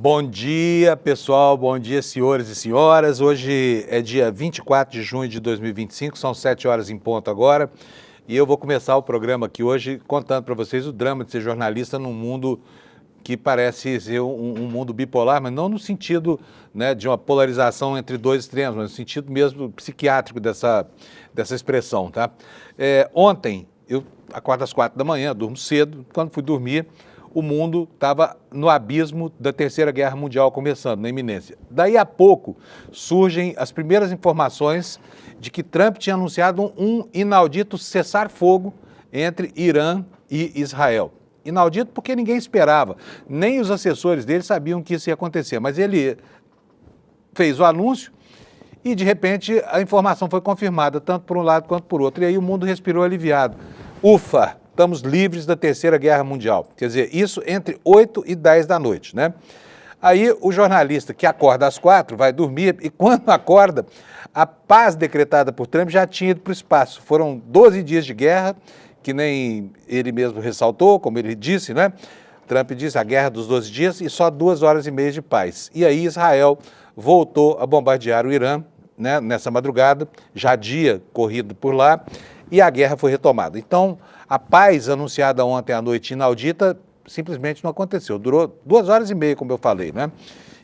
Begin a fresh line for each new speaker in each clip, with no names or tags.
Bom dia, pessoal. Bom dia, senhores e senhoras. Hoje é dia 24 de junho de 2025, são 7 horas em ponto agora. E eu vou começar o programa aqui hoje contando para vocês o drama de ser jornalista num mundo que parece ser um mundo bipolar, mas não no sentido, né, de uma polarização entre dois extremos, mas no sentido mesmo psiquiátrico dessa expressão, tá? Ontem, eu acordo às 4 da manhã, durmo cedo. Quando fui dormir, o mundo estava no abismo da Terceira Guerra Mundial começando, na iminência. Daí a pouco surgem as primeiras informações de que Trump tinha anunciado um inaudito cessar-fogo entre Irã e Israel. Inaudito porque ninguém esperava, nem os assessores dele sabiam que isso ia acontecer, mas ele fez o anúncio e, de repente, a informação foi confirmada, tanto por um lado quanto por outro, e aí o mundo respirou aliviado. Ufa! Estamos livres da Terceira Guerra Mundial. Quer dizer, isso entre 8 e 10 da noite, né? Aí o jornalista que acorda às 4 vai dormir e quando acorda, a paz decretada por Trump já tinha ido para o espaço. Foram 12 dias de guerra, que nem ele mesmo ressaltou, como ele disse, né? Trump disse a guerra dos 12 dias e só 2 horas e meia de paz. E aí Israel voltou a bombardear o Irã, né, nessa madrugada, já dia corrido por lá, e a guerra foi retomada. Então, a paz anunciada ontem à noite inaudita simplesmente não aconteceu. Durou 2 horas e meia, como eu falei, né?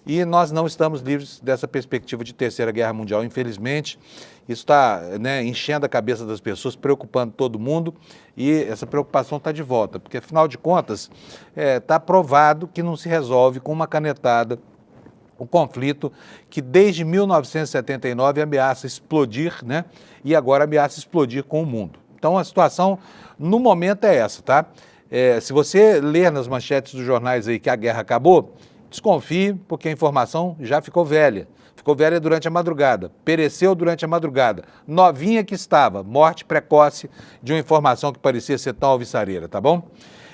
E nós não estamos livres dessa perspectiva de Terceira Guerra Mundial, infelizmente. Isso está, né, enchendo a cabeça das pessoas, preocupando todo mundo, e essa preocupação está de volta, porque, afinal de contas, está provado que não se resolve com uma canetada o conflito que desde 1979 ameaça explodir, né? E agora ameaça explodir com o mundo. Então a situação no momento é essa, tá? Se você ler nas manchetes dos jornais aí que a guerra acabou, desconfie, porque a informação já ficou velha. Ficou velha durante a madrugada, pereceu durante a madrugada. Novinha que estava, morte precoce de uma informação que parecia ser tão alvissareira, tá bom?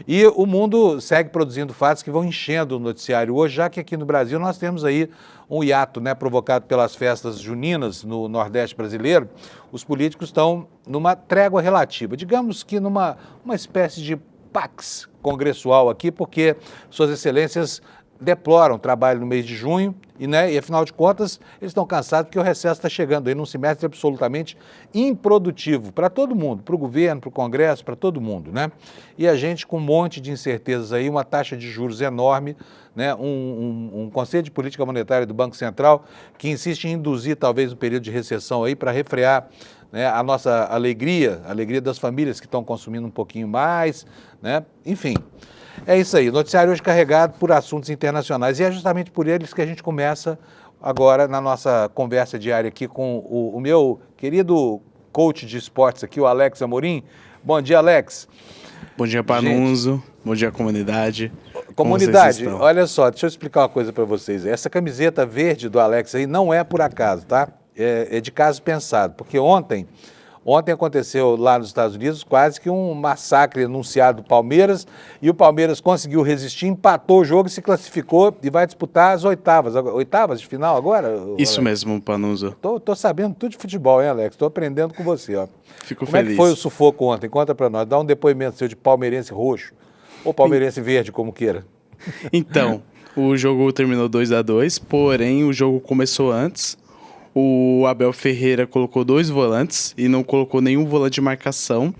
E o mundo segue produzindo fatos que vão enchendo o noticiário hoje, já que aqui no Brasil nós temos aí um hiato, né, provocado pelas festas juninas no Nordeste brasileiro. Os políticos estão numa trégua relativa, digamos que numa espécie de pax congressual aqui, porque suas excelências deploram o trabalho no mês de junho e afinal de contas, eles estão cansados porque o recesso está chegando aí num semestre absolutamente improdutivo para todo mundo, para o governo, para o Congresso, para todo mundo, né? E a gente com um monte de incertezas aí, uma taxa de juros enorme, né? Um Conselho de Política Monetária do Banco Central que insiste em induzir talvez um período de recessão aí para refrear, né, a nossa alegria, a alegria das famílias que estão consumindo um pouquinho mais, né? Enfim. É isso aí, noticiário hoje carregado por assuntos internacionais e é justamente por eles que a gente começa agora na nossa conversa diária aqui com o meu querido coach de esportes aqui, o Alex Amorim. Bom dia, Alex.
Bom dia, Panunzo. Bom dia, comunidade.
Comunidade, olha só, deixa eu explicar uma coisa para vocês. Essa camiseta verde do Alex aí não é por acaso, tá? É de caso pensado, porque ontem aconteceu lá nos Estados Unidos quase que um massacre anunciado do Palmeiras e o Palmeiras conseguiu resistir, empatou o jogo, se classificou e vai disputar as oitavas de final agora?
Isso
Alex?
mesmo, Panunzo.
Tô sabendo tudo de futebol, hein, Alex? Tô aprendendo com você, ó.
Fico
Como
feliz.
É que foi o sufoco ontem? Conta pra nós, dá um depoimento seu de palmeirense roxo ou palmeirense verde, como queira.
Então, o jogo terminou 2-2, porém o jogo começou antes. O Abel Ferreira colocou 2 volantes e não colocou nenhum volante de marcação.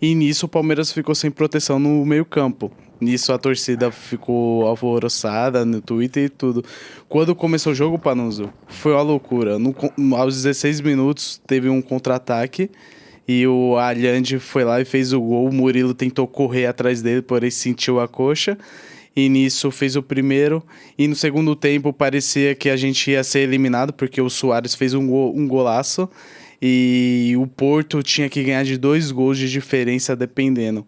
E nisso o Palmeiras ficou sem proteção no meio-campo. Nisso a torcida ficou alvoroçada no Twitter e tudo. Quando começou o jogo, Panunzo, foi uma loucura. Aos 16 minutos teve um contra-ataque e o Allende foi lá e fez o gol. O Murilo tentou correr atrás dele, porém sentiu a coxa. E nisso fez o primeiro, e no segundo tempo parecia que a gente ia ser eliminado, porque o Suárez fez um golaço, e o Porto tinha que ganhar de 2 gols de diferença dependendo.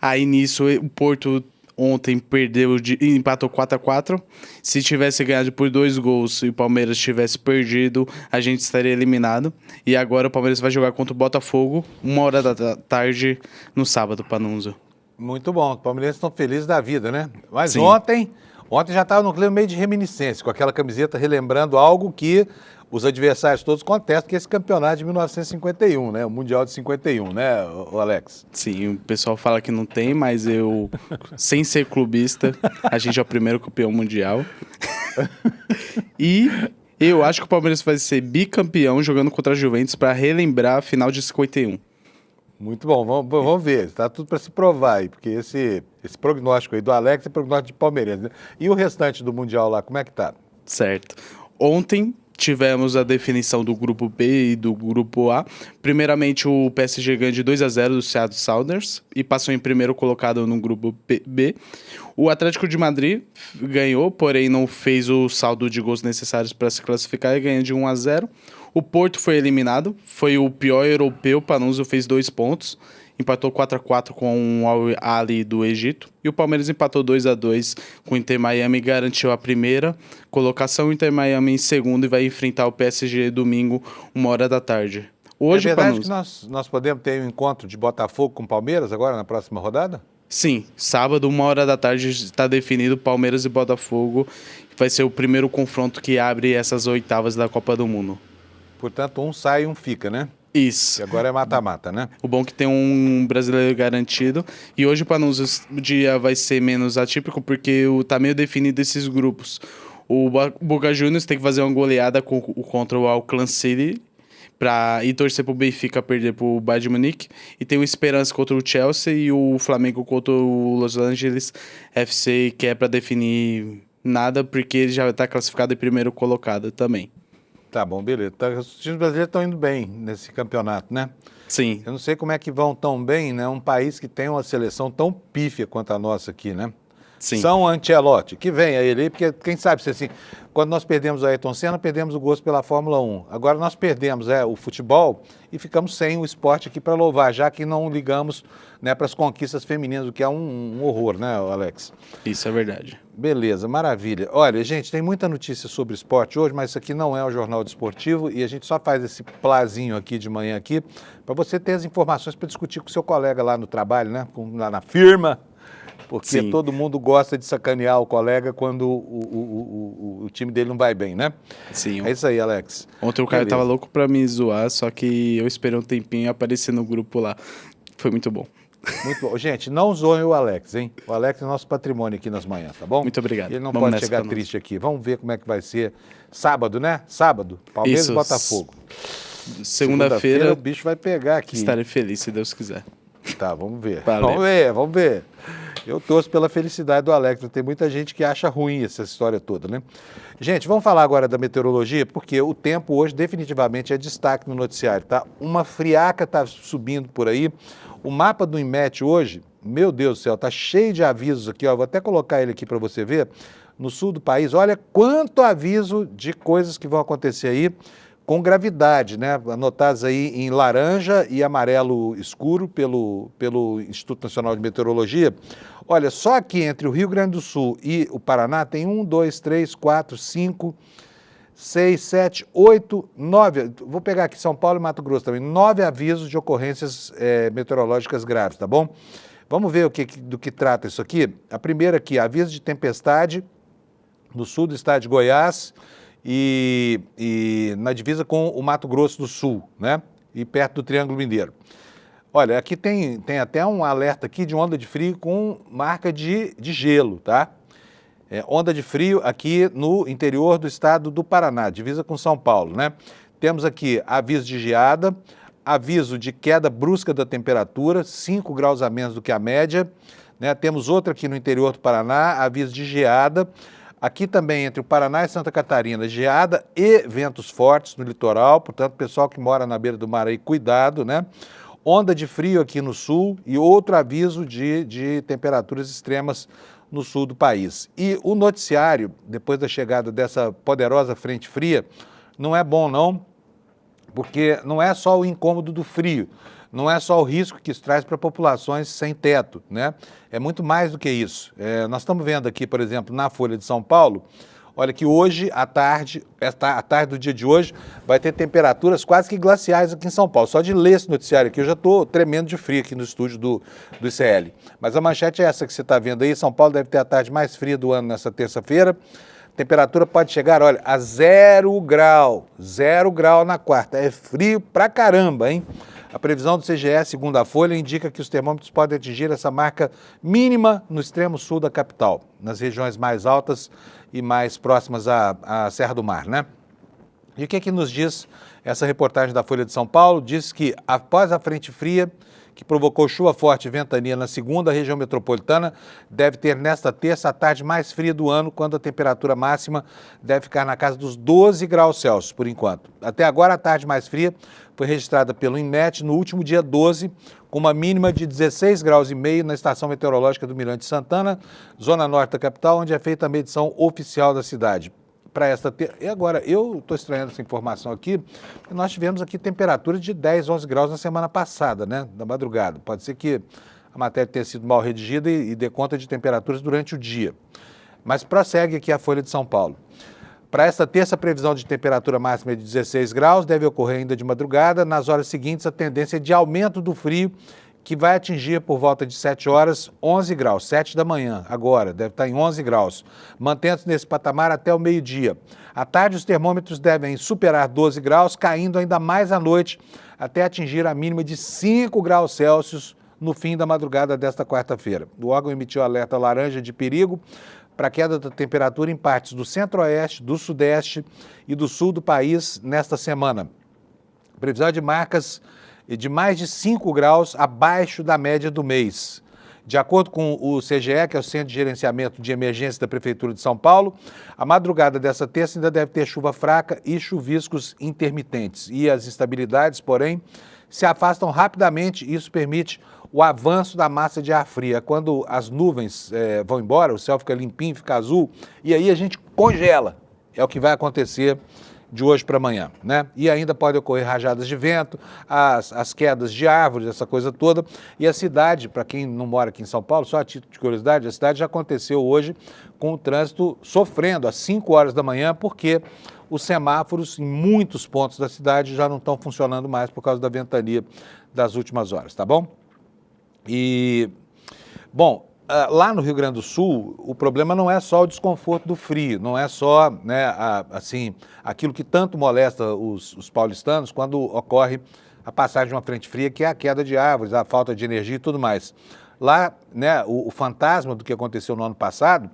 Aí nisso o Porto ontem empatou 4-4, se tivesse ganhado por 2 gols e o Palmeiras tivesse perdido, a gente estaria eliminado, e agora o Palmeiras vai jogar contra o Botafogo, 1h da tarde no sábado, Panunzo.
Muito bom, os palmeirenses estão felizes da vida, né? Mas
Sim.
ontem já estava no clima meio de reminiscência, com aquela camiseta relembrando algo que os adversários todos contestam, que é esse campeonato de 1951, né? O Mundial de 51, né, o Alex?
Sim, o pessoal fala que não tem, mas eu, sem ser clubista, a gente é o primeiro campeão mundial. E eu acho que o Palmeiras vai ser bicampeão jogando contra a Juventus para relembrar a final de 51.
Muito bom, vamos ver. Está tudo para se provar aí, porque esse prognóstico aí do Alex é prognóstico de palmeirense, né? E o restante do Mundial lá, como é que tá?
Certo. Ontem tivemos a definição do grupo B e do grupo A. Primeiramente, o PSG ganhou de 2-0 do Seattle Sounders e passou em primeiro colocado no grupo B. O Atlético de Madrid ganhou, porém não fez o saldo de gols necessários para se classificar e ganhou de 1-0. O Porto foi eliminado, foi o pior europeu, Panuso fez 2 pontos, empatou 4-4 com o Al-Ahly do Egito. E o Palmeiras empatou 2-2 com o Inter Miami e garantiu a primeira colocação. O Inter Miami em segundo e vai enfrentar o PSG domingo, 1h da tarde. Hoje,
é verdade
Panuso,
que nós podemos ter um encontro de Botafogo com Palmeiras agora na próxima rodada?
sim, sábado, 1h da tarde, está definido Palmeiras e Botafogo. Vai ser o primeiro confronto que abre essas oitavas da Copa do Mundo.
Portanto, um sai e um fica, né?
Isso.
E agora é mata-mata, né?
O bom é que tem um brasileiro garantido. E hoje, para nós, o dia vai ser menos atípico, porque tá meio definido esses grupos. O Boca Juniors tem que fazer uma goleada contra o Auckland City e torcer pro Benfica perder pro Bayern de Munique. E tem o Esperança contra o Chelsea e o Flamengo contra o Los Angeles FC, que é para definir nada, porque ele já está classificado em primeiro colocado também.
Tá bom, beleza. Os times brasileiros estão indo bem nesse campeonato, né?
Sim.
Eu não sei como é que vão tão bem, né? Um país que tem uma seleção tão pífia quanto a nossa aqui, né?
Sim.
São Ancelotti, que venha ele aí, porque quem sabe se assim, quando nós perdemos o Ayrton Senna, perdemos o gosto pela Fórmula 1. Agora nós perdemos o futebol e ficamos sem o esporte aqui para louvar, já que não ligamos, né, para as conquistas femininas, o que é um horror, né, Alex?
Isso é verdade.
Beleza, maravilha. Olha, gente, tem muita notícia sobre esporte hoje, mas isso aqui não é o Jornal Desportivo e a gente só faz esse plazinho aqui de manhã aqui para você ter as informações para discutir com o seu colega lá no trabalho, né, lá na firma. Porque sim, todo mundo gosta de sacanear o colega quando o time dele não vai bem, né?
Sim.
É isso aí, Alex.
Ontem o cara tava louco pra me zoar, só que eu esperei um tempinho e apareci no grupo lá. Foi muito bom.
Muito bom. Gente, não zoem o Alex, hein? O Alex é nosso patrimônio aqui nas manhãs, tá bom?
Muito obrigado.
Ele não pode chegar triste aqui. Vamos ver como é que vai ser. Sábado, né? Sábado, Palmeiras e Botafogo.
Segunda-feira
o bicho vai pegar aqui.
Estarei feliz, se Deus quiser.
Tá, vamos ver.
Valeu.
Vamos ver. Eu torço pela felicidade do Alex. Tem muita gente que acha ruim essa história toda, né? Gente, vamos falar agora da meteorologia, porque o tempo hoje definitivamente é destaque no noticiário, tá? Uma friaca tá subindo por aí. O mapa do INMET hoje, meu Deus do céu, tá cheio de avisos aqui, ó. Vou até colocar ele aqui para você ver. No sul do país, olha quanto aviso de coisas que vão acontecer aí com gravidade, né? Anotados aí em laranja e amarelo escuro pelo Instituto Nacional de Meteorologia. Olha, só aqui entre o Rio Grande do Sul e o Paraná tem 1, 2, 3, 4, 5, 6, 7, 8, 9, vou pegar aqui São Paulo e Mato Grosso também, 9 avisos de ocorrências meteorológicas graves, tá bom? Vamos ver do que trata isso aqui. A primeira aqui, aviso de tempestade no sul do estado de Goiás, e na divisa com o Mato Grosso do Sul, né? E perto do Triângulo Mineiro. Olha, aqui tem até um alerta aqui de onda de frio com marca de gelo, tá? Onda de frio aqui no interior do estado do Paraná, divisa com São Paulo, né? Temos aqui aviso de geada, aviso de queda brusca da temperatura, 5 graus a menos do que a média, né? Temos outro aqui no interior do Paraná, aviso de geada. Aqui também, entre o Paraná e Santa Catarina, geada e ventos fortes no litoral, portanto, pessoal que mora na beira do mar aí, cuidado, né? Onda de frio aqui no sul e outro aviso de temperaturas extremas no sul do país. E o noticiário, depois da chegada dessa poderosa frente fria, não é bom não, porque não é só o incômodo do frio, não é só o risco que isso traz para populações sem teto, né? É muito mais do que isso. Nós estamos vendo aqui, por exemplo, na Folha de São Paulo, olha que hoje, à tarde do dia de hoje, vai ter temperaturas quase que glaciais aqui em São Paulo. Só de ler esse noticiário aqui, eu já estou tremendo de frio aqui no estúdio do ICL. Mas a manchete é essa que você está vendo aí. São Paulo deve ter a tarde mais fria do ano nessa terça-feira. Temperatura pode chegar, olha, a 0 grau. 0 grau na quarta. É frio pra caramba, hein? A previsão do CGE, segundo a Folha, indica que os termômetros podem atingir essa marca mínima no extremo sul da capital, nas regiões mais altas e mais próximas à Serra do Mar, né? E o que nos diz essa reportagem da Folha de São Paulo? Diz que após a frente fria, que provocou chuva forte e ventania na segunda, a região metropolitana deve ter nesta terça a tarde mais fria do ano, quando a temperatura máxima deve ficar na casa dos 12 graus Celsius, por enquanto. Até agora, a tarde mais fria foi registrada pelo INMET no último dia 12, com uma mínima de 16 graus e meio na estação meteorológica do Mirante Santana, zona norte da capital, onde é feita a medição oficial da cidade. Para esta terça. E agora, eu estou estranhando essa informação aqui, porque nós tivemos aqui temperaturas de 10, 11 graus na semana passada, né, da madrugada. Pode ser que a matéria tenha sido mal redigida e dê conta de temperaturas durante o dia. Mas prossegue aqui a Folha de São Paulo. Para esta terça, a previsão de temperatura máxima é de 16 graus, deve ocorrer ainda de madrugada. Nas horas seguintes, a tendência é de aumento do frio, que vai atingir por volta de 7 horas 11 graus, 7 da manhã, agora, deve estar em 11 graus, mantendo-se nesse patamar até o meio-dia. À tarde, os termômetros devem superar 12 graus, caindo ainda mais à noite, até atingir a mínima de 5 graus Celsius no fim da madrugada desta quarta-feira. O órgão emitiu alerta laranja de perigo para a queda da temperatura em partes do centro-oeste, do sudeste e do sul do país nesta semana. Previsão de marcas de mais de 5 graus abaixo da média do mês. De acordo com o CGE, que é o Centro de Gerenciamento de Emergência da Prefeitura de São Paulo, a madrugada dessa terça ainda deve ter chuva fraca e chuviscos intermitentes. E as instabilidades, porém, se afastam rapidamente e isso permite o avanço da massa de ar fria. Quando as nuvens vão embora, o céu fica limpinho, fica azul, e aí a gente congela. É o que vai acontecer de hoje para amanhã, né? E ainda pode ocorrer rajadas de vento, as quedas de árvores, essa coisa toda. E a cidade, para quem não mora aqui em São Paulo, só a título de curiosidade, a cidade já aconteceu hoje com o trânsito sofrendo às 5 horas da manhã, porque os semáforos em muitos pontos da cidade já não estão funcionando mais por causa da ventania das últimas horas, tá bom? E, bom, lá no Rio Grande do Sul, o problema não é só o desconforto do frio, não é só, né, assim, aquilo que tanto molesta os paulistanos quando ocorre a passagem de uma frente fria, que é a queda de árvores, a falta de energia e tudo mais. Lá, né, o fantasma do que aconteceu no ano passado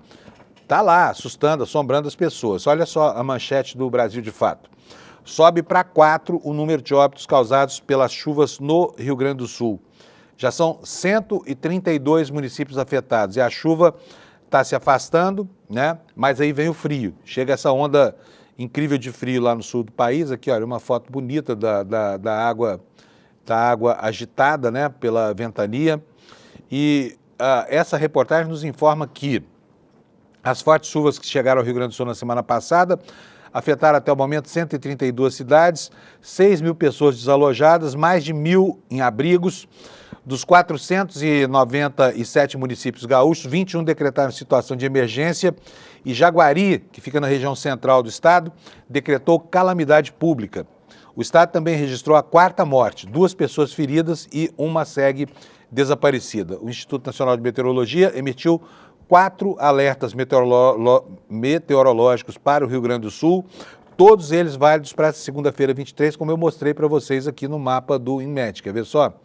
está lá, assustando, assombrando as pessoas. Olha só a manchete do Brasil de Fato. Sobe para 4 o número de óbitos causados pelas chuvas no Rio Grande do Sul. Já são 132 municípios afetados e a chuva está se afastando, né? Mas aí vem o frio. Chega essa onda incrível de frio lá no sul do país. Aqui, olha, uma foto bonita da água agitada, né, pela ventania. E essa reportagem nos informa que as fortes chuvas que chegaram ao Rio Grande do Sul na semana passada afetaram até o momento 132 cidades, 6 mil pessoas desalojadas, mais de 1.000 em abrigos. Dos 497 municípios gaúchos, 21 decretaram situação de emergência e Jaguari, que fica na região central do estado, decretou calamidade pública. O estado também registrou a 4ª morte, 2 pessoas feridas e uma segue desaparecida. O Instituto Nacional de Meteorologia emitiu 4 alertas meteorológicos para o Rio Grande do Sul, todos eles válidos para essa segunda-feira 23, como eu mostrei para vocês aqui no mapa do INMET. Quer ver só? Vou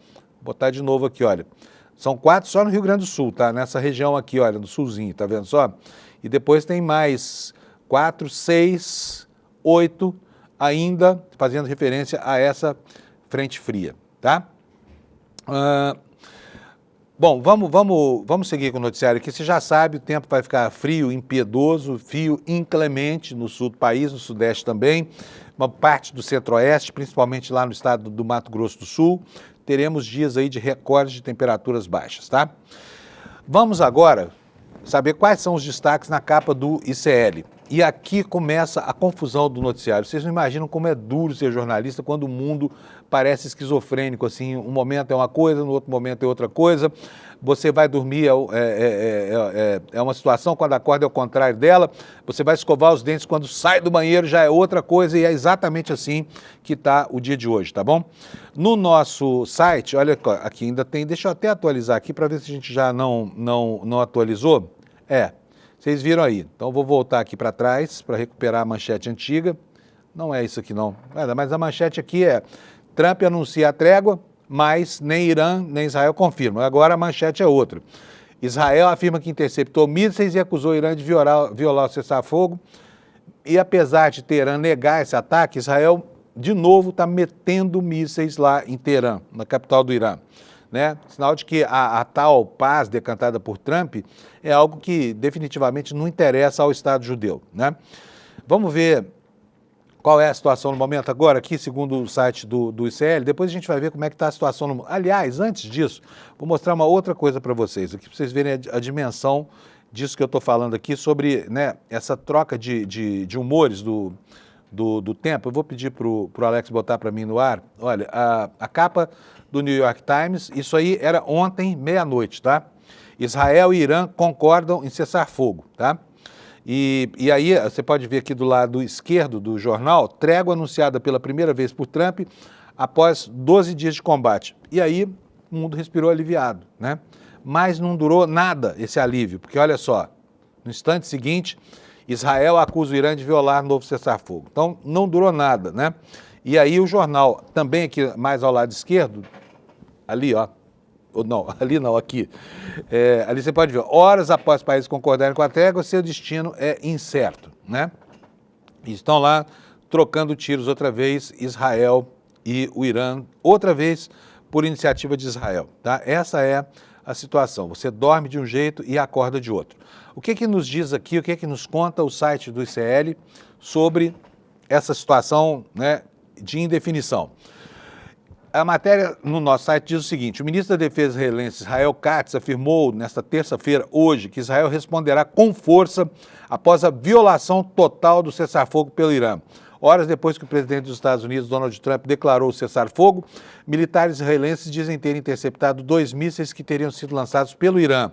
botar de novo aqui, olha. São 4 só no Rio Grande do Sul, tá? Nessa região aqui, olha, no sulzinho, tá vendo só? E depois tem mais 4, 6, 8 ainda fazendo referência a essa frente fria, tá? Bom, vamos seguir com o noticiário aqui. Você já sabe, o tempo vai ficar frio, impiedoso, frio inclemente no sul do país, no sudeste também, uma parte do centro-oeste, principalmente lá no estado do Mato Grosso do Sul. Teremos dias aí de recordes de temperaturas baixas, tá? Vamos agora saber quais são os destaques na capa do ICL. E aqui começa a confusão do noticiário. Vocês não imaginam como é duro ser jornalista quando o mundo parece esquizofrênico, assim, um momento é uma coisa, no outro momento é outra coisa. Você vai dormir, é uma situação, quando acorda é o contrário dela. Você vai escovar os dentes, quando sai do banheiro já é outra coisa, e é exatamente assim que está o dia de hoje, tá bom? No nosso site, olha aqui, ainda tem, deixa eu até atualizar aqui para ver se a gente já não atualizou. Vocês viram aí. Então, eu vou voltar aqui para trás para recuperar a manchete antiga. Não é isso aqui, não. Mas a manchete aqui é: Trump anuncia a trégua, mas nem Irã nem Israel confirmam. Agora a manchete é outra. Israel afirma que interceptou mísseis e acusou Irã de violar o cessar-fogo. E apesar de Teherã negar esse ataque, Israel de novo está metendo mísseis lá em Teherã, na capital do Irã. Né? Sinal de que a tal paz decantada por Trump é algo que definitivamente não interessa ao Estado judeu. Né? Vamos ver qual é a situação no momento agora, aqui, segundo o site do ICL. Depois a gente vai ver como é que está a situação no mundo. Aliás, antes disso, vou mostrar uma outra coisa para vocês, aqui para vocês verem a dimensão disso que eu estou falando aqui, sobre, né, essa troca de humores do tempo. Eu vou pedir para o Alex botar para mim no ar. Olha, a capa do New York Times, isso aí era ontem, meia-noite, tá? Israel e Irã concordam em cessar fogo, tá? E aí, você pode ver aqui do lado esquerdo do jornal, trégua anunciada pela primeira vez por Trump após 12 dias de combate. E aí, o mundo respirou aliviado, né? Mas não durou nada esse alívio, porque olha só, no instante seguinte, Israel acusa o Irã de violar novo cessar-fogo. Então, não durou nada, né? E aí o jornal, também aqui mais ao lado esquerdo, ali, ó, não, ali não, aqui. Ali você pode ver, horas após os países concordarem com a trégua, seu destino é incerto, né? E estão lá trocando tiros outra vez, Israel e o Irã, outra vez por iniciativa de Israel, tá? Essa é a situação. Você dorme de um jeito e acorda de outro. O que nos diz aqui, o que nos conta o site do ICL sobre essa situação, né, de indefinição? A matéria no nosso site diz o seguinte: o ministro da Defesa israelense Israel Katz afirmou nesta terça-feira, hoje, que Israel responderá com força após a violação total do cessar-fogo pelo Irã. Horas depois que o presidente dos Estados Unidos, Donald Trump, declarou o cessar-fogo, militares israelenses dizem ter interceptado 2 mísseis que teriam sido lançados pelo Irã.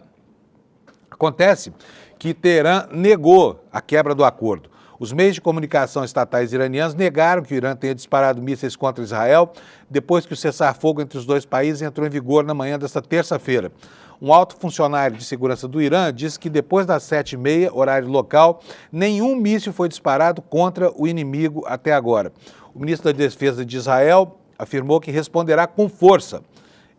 Acontece que Teherã negou a quebra do acordo. Os meios de comunicação estatais iranianos negaram que o Irã tenha disparado mísseis contra Israel depois que o cessar-fogo entre os dois países entrou em vigor na manhã desta terça-feira. Um alto funcionário de segurança do Irã disse que depois das 7h30, horário local, nenhum míssil foi disparado contra o inimigo até agora. O ministro da Defesa de Israel afirmou que responderá com força.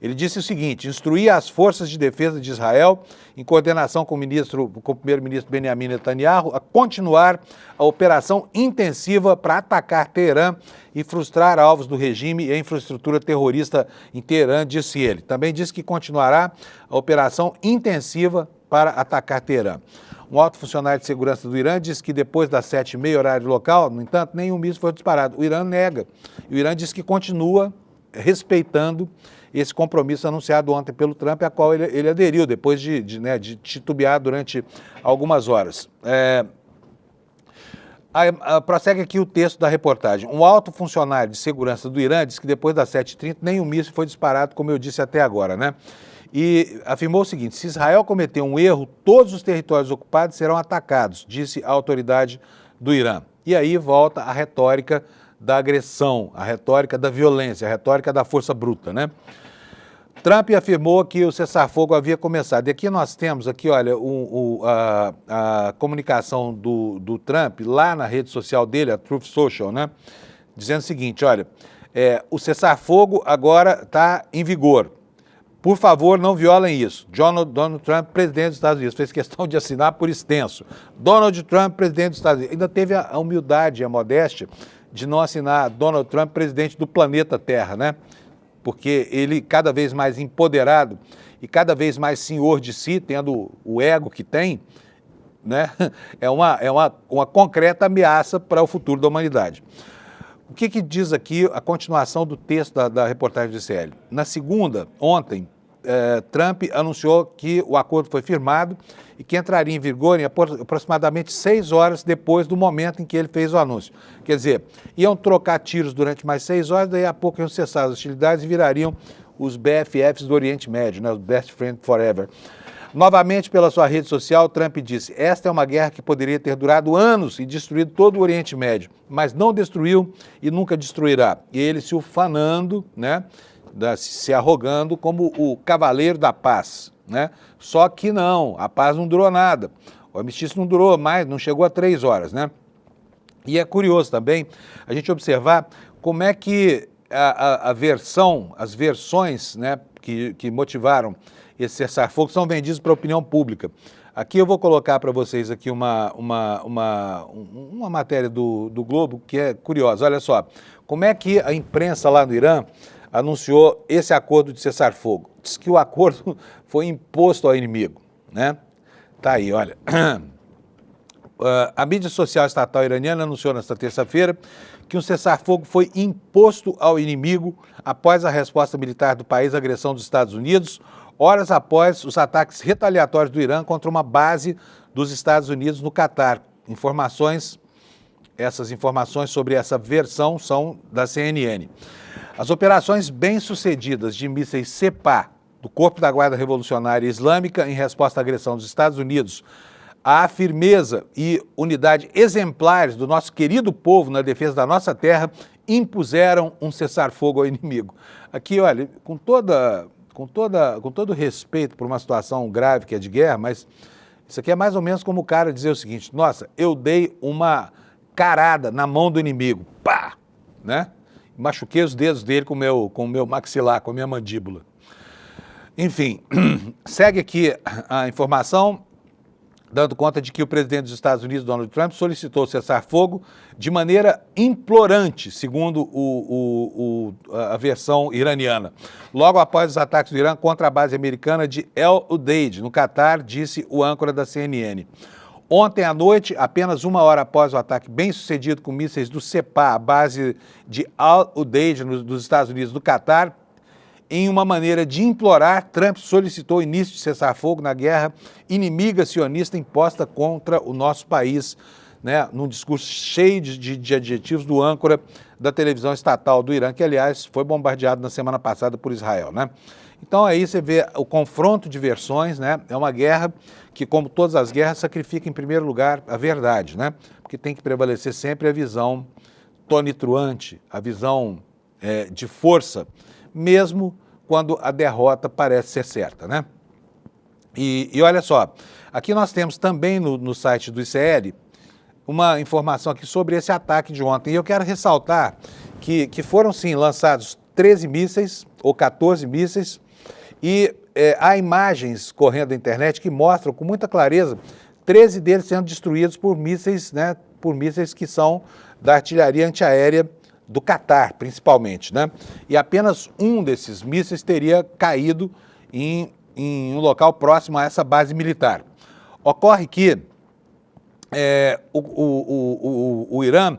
Ele disse o seguinte: instruir as forças de defesa de Israel, em coordenação com o primeiro-ministro Benjamin Netanyahu, a continuar a operação intensiva para atacar Teherã e frustrar alvos do regime e a infraestrutura terrorista em Teherã, disse ele. Também disse que continuará a operação intensiva para atacar Teherã. Um alto funcionário de segurança do Irã disse que depois das 7h30, horário local, no entanto, nenhum míssil foi disparado. O Irã nega. E o Irã diz que continua respeitando esse compromisso anunciado ontem pelo Trump, a qual ele aderiu, depois de titubear durante algumas horas. Prossegue aqui o texto da reportagem. Um alto funcionário de segurança do Irã disse que depois das 7h30 nenhum míssil foi disparado, como eu disse até agora, né? E afirmou o seguinte: se Israel cometer um erro, todos os territórios ocupados serão atacados, disse a autoridade do Irã. E aí volta a retórica da agressão, a retórica da violência, a retórica da força bruta, né? Trump afirmou que o cessar-fogo havia começado. E aqui nós temos, aqui, olha, a comunicação do Trump lá na rede social dele, a Truth Social, né? Dizendo o seguinte: olha, o cessar-fogo agora está em vigor. Por favor, não violem isso. Donald Trump, presidente dos Estados Unidos, fez questão de assinar por extenso. Donald Trump, presidente dos Estados Unidos. Ainda teve a humildade e a modéstia de não assinar Donald Trump, presidente do planeta Terra, né? Porque ele, cada vez mais empoderado e cada vez mais senhor de si, tendo o ego que tem, né? É uma concreta ameaça para o futuro da humanidade. O que diz aqui a continuação do texto da reportagem do ICL? Na segunda, ontem, Trump anunciou que o acordo foi firmado e que entraria em vigor em aproximadamente 6 horas depois do momento em que ele fez o anúncio. Quer dizer, iam trocar tiros durante mais 6 horas, daí a pouco iam cessar as hostilidades e virariam os BFFs do Oriente Médio, né, os Best Friends Forever. Novamente, pela sua rede social, Trump disse: esta é uma guerra que poderia ter durado anos e destruído todo o Oriente Médio, mas não destruiu e nunca destruirá. E ele se ufanando, né, se arrogando como o cavaleiro da paz, né? Só que não, a paz não durou nada. O armistício não durou mais, não chegou a 3 horas, né? E é curioso também a gente observar como é que as versões, né, que motivaram esse cessar-fogo são vendidos para a opinião pública. Aqui eu vou colocar para vocês aqui uma matéria do Globo que é curiosa. Olha só, como é que a imprensa lá no Irã anunciou esse acordo de cessar-fogo? Diz que o acordo foi imposto ao inimigo, né? Tá aí, olha. A mídia social estatal iraniana anunciou nesta terça-feira que um cessar-fogo foi imposto ao inimigo após a resposta militar do país à agressão dos Estados Unidos, horas após os ataques retaliatórios do Irã contra uma base dos Estados Unidos no Catar. Essas informações sobre essa versão são da CNN. As operações bem-sucedidas de mísseis Sepah do Corpo da Guarda Revolucionária Islâmica em resposta à agressão dos Estados Unidos, a firmeza e unidade exemplares do nosso querido povo na defesa da nossa terra impuseram um cessar-fogo ao inimigo. Aqui, olha, com todo respeito por uma situação grave que é de guerra, mas isso aqui é mais ou menos como o cara dizer o seguinte: nossa, eu dei uma carada na mão do inimigo, pá, né? Machuquei os dedos dele com o meu maxilar, com a minha mandíbula. Enfim, segue aqui a informação, dando conta de que o presidente dos Estados Unidos, Donald Trump, solicitou cessar-fogo de maneira implorante, segundo a versão iraniana. Logo após os ataques do Irã contra a base americana de El Udeid, no Catar, disse o âncora da CNN. Ontem à noite, apenas uma hora após o ataque bem-sucedido com mísseis do Sepah, a base de Al Udeid, dos Estados Unidos, do Catar, em uma maneira de implorar, Trump solicitou o início de cessar-fogo na guerra inimiga sionista imposta contra o nosso país, né, num discurso cheio de adjetivos do âncora da televisão estatal do Irã, que, aliás, foi bombardeado na semana passada por Israel, né? Então, aí você vê o confronto de versões, né? É uma guerra que, como todas as guerras, sacrifica, em primeiro lugar, a verdade, né? Porque tem que prevalecer sempre a visão tonitruante, a visão de força, mesmo quando a derrota parece ser certa, né? E olha só, aqui nós temos também no site do ICL uma informação aqui sobre esse ataque de ontem. E eu quero ressaltar que foram, sim, lançados 13 mísseis ou 14 mísseis e há imagens correndo na internet que mostram com muita clareza 13 deles sendo destruídos por mísseis, né, por mísseis que são da artilharia antiaérea do Catar, principalmente, né? E apenas um desses mísseis teria caído em um local próximo a essa base militar. Ocorre que o Irã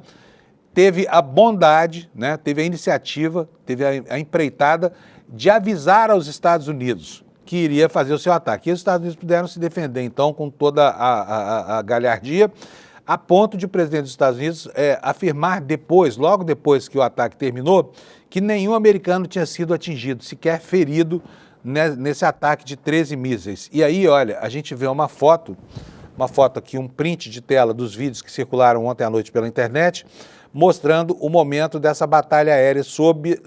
teve a bondade, né, teve a iniciativa, teve a empreitada de avisar aos Estados Unidos que iria fazer o seu ataque. E os Estados Unidos puderam se defender, então, com toda a galhardia, a ponto de o presidente dos Estados Unidos afirmar depois, logo depois que o ataque terminou, que nenhum americano tinha sido atingido, sequer ferido nesse ataque de 13 mísseis. E aí, olha, a gente vê uma foto aqui, um print de tela dos vídeos que circularam ontem à noite pela internet, mostrando o momento dessa batalha aérea sobre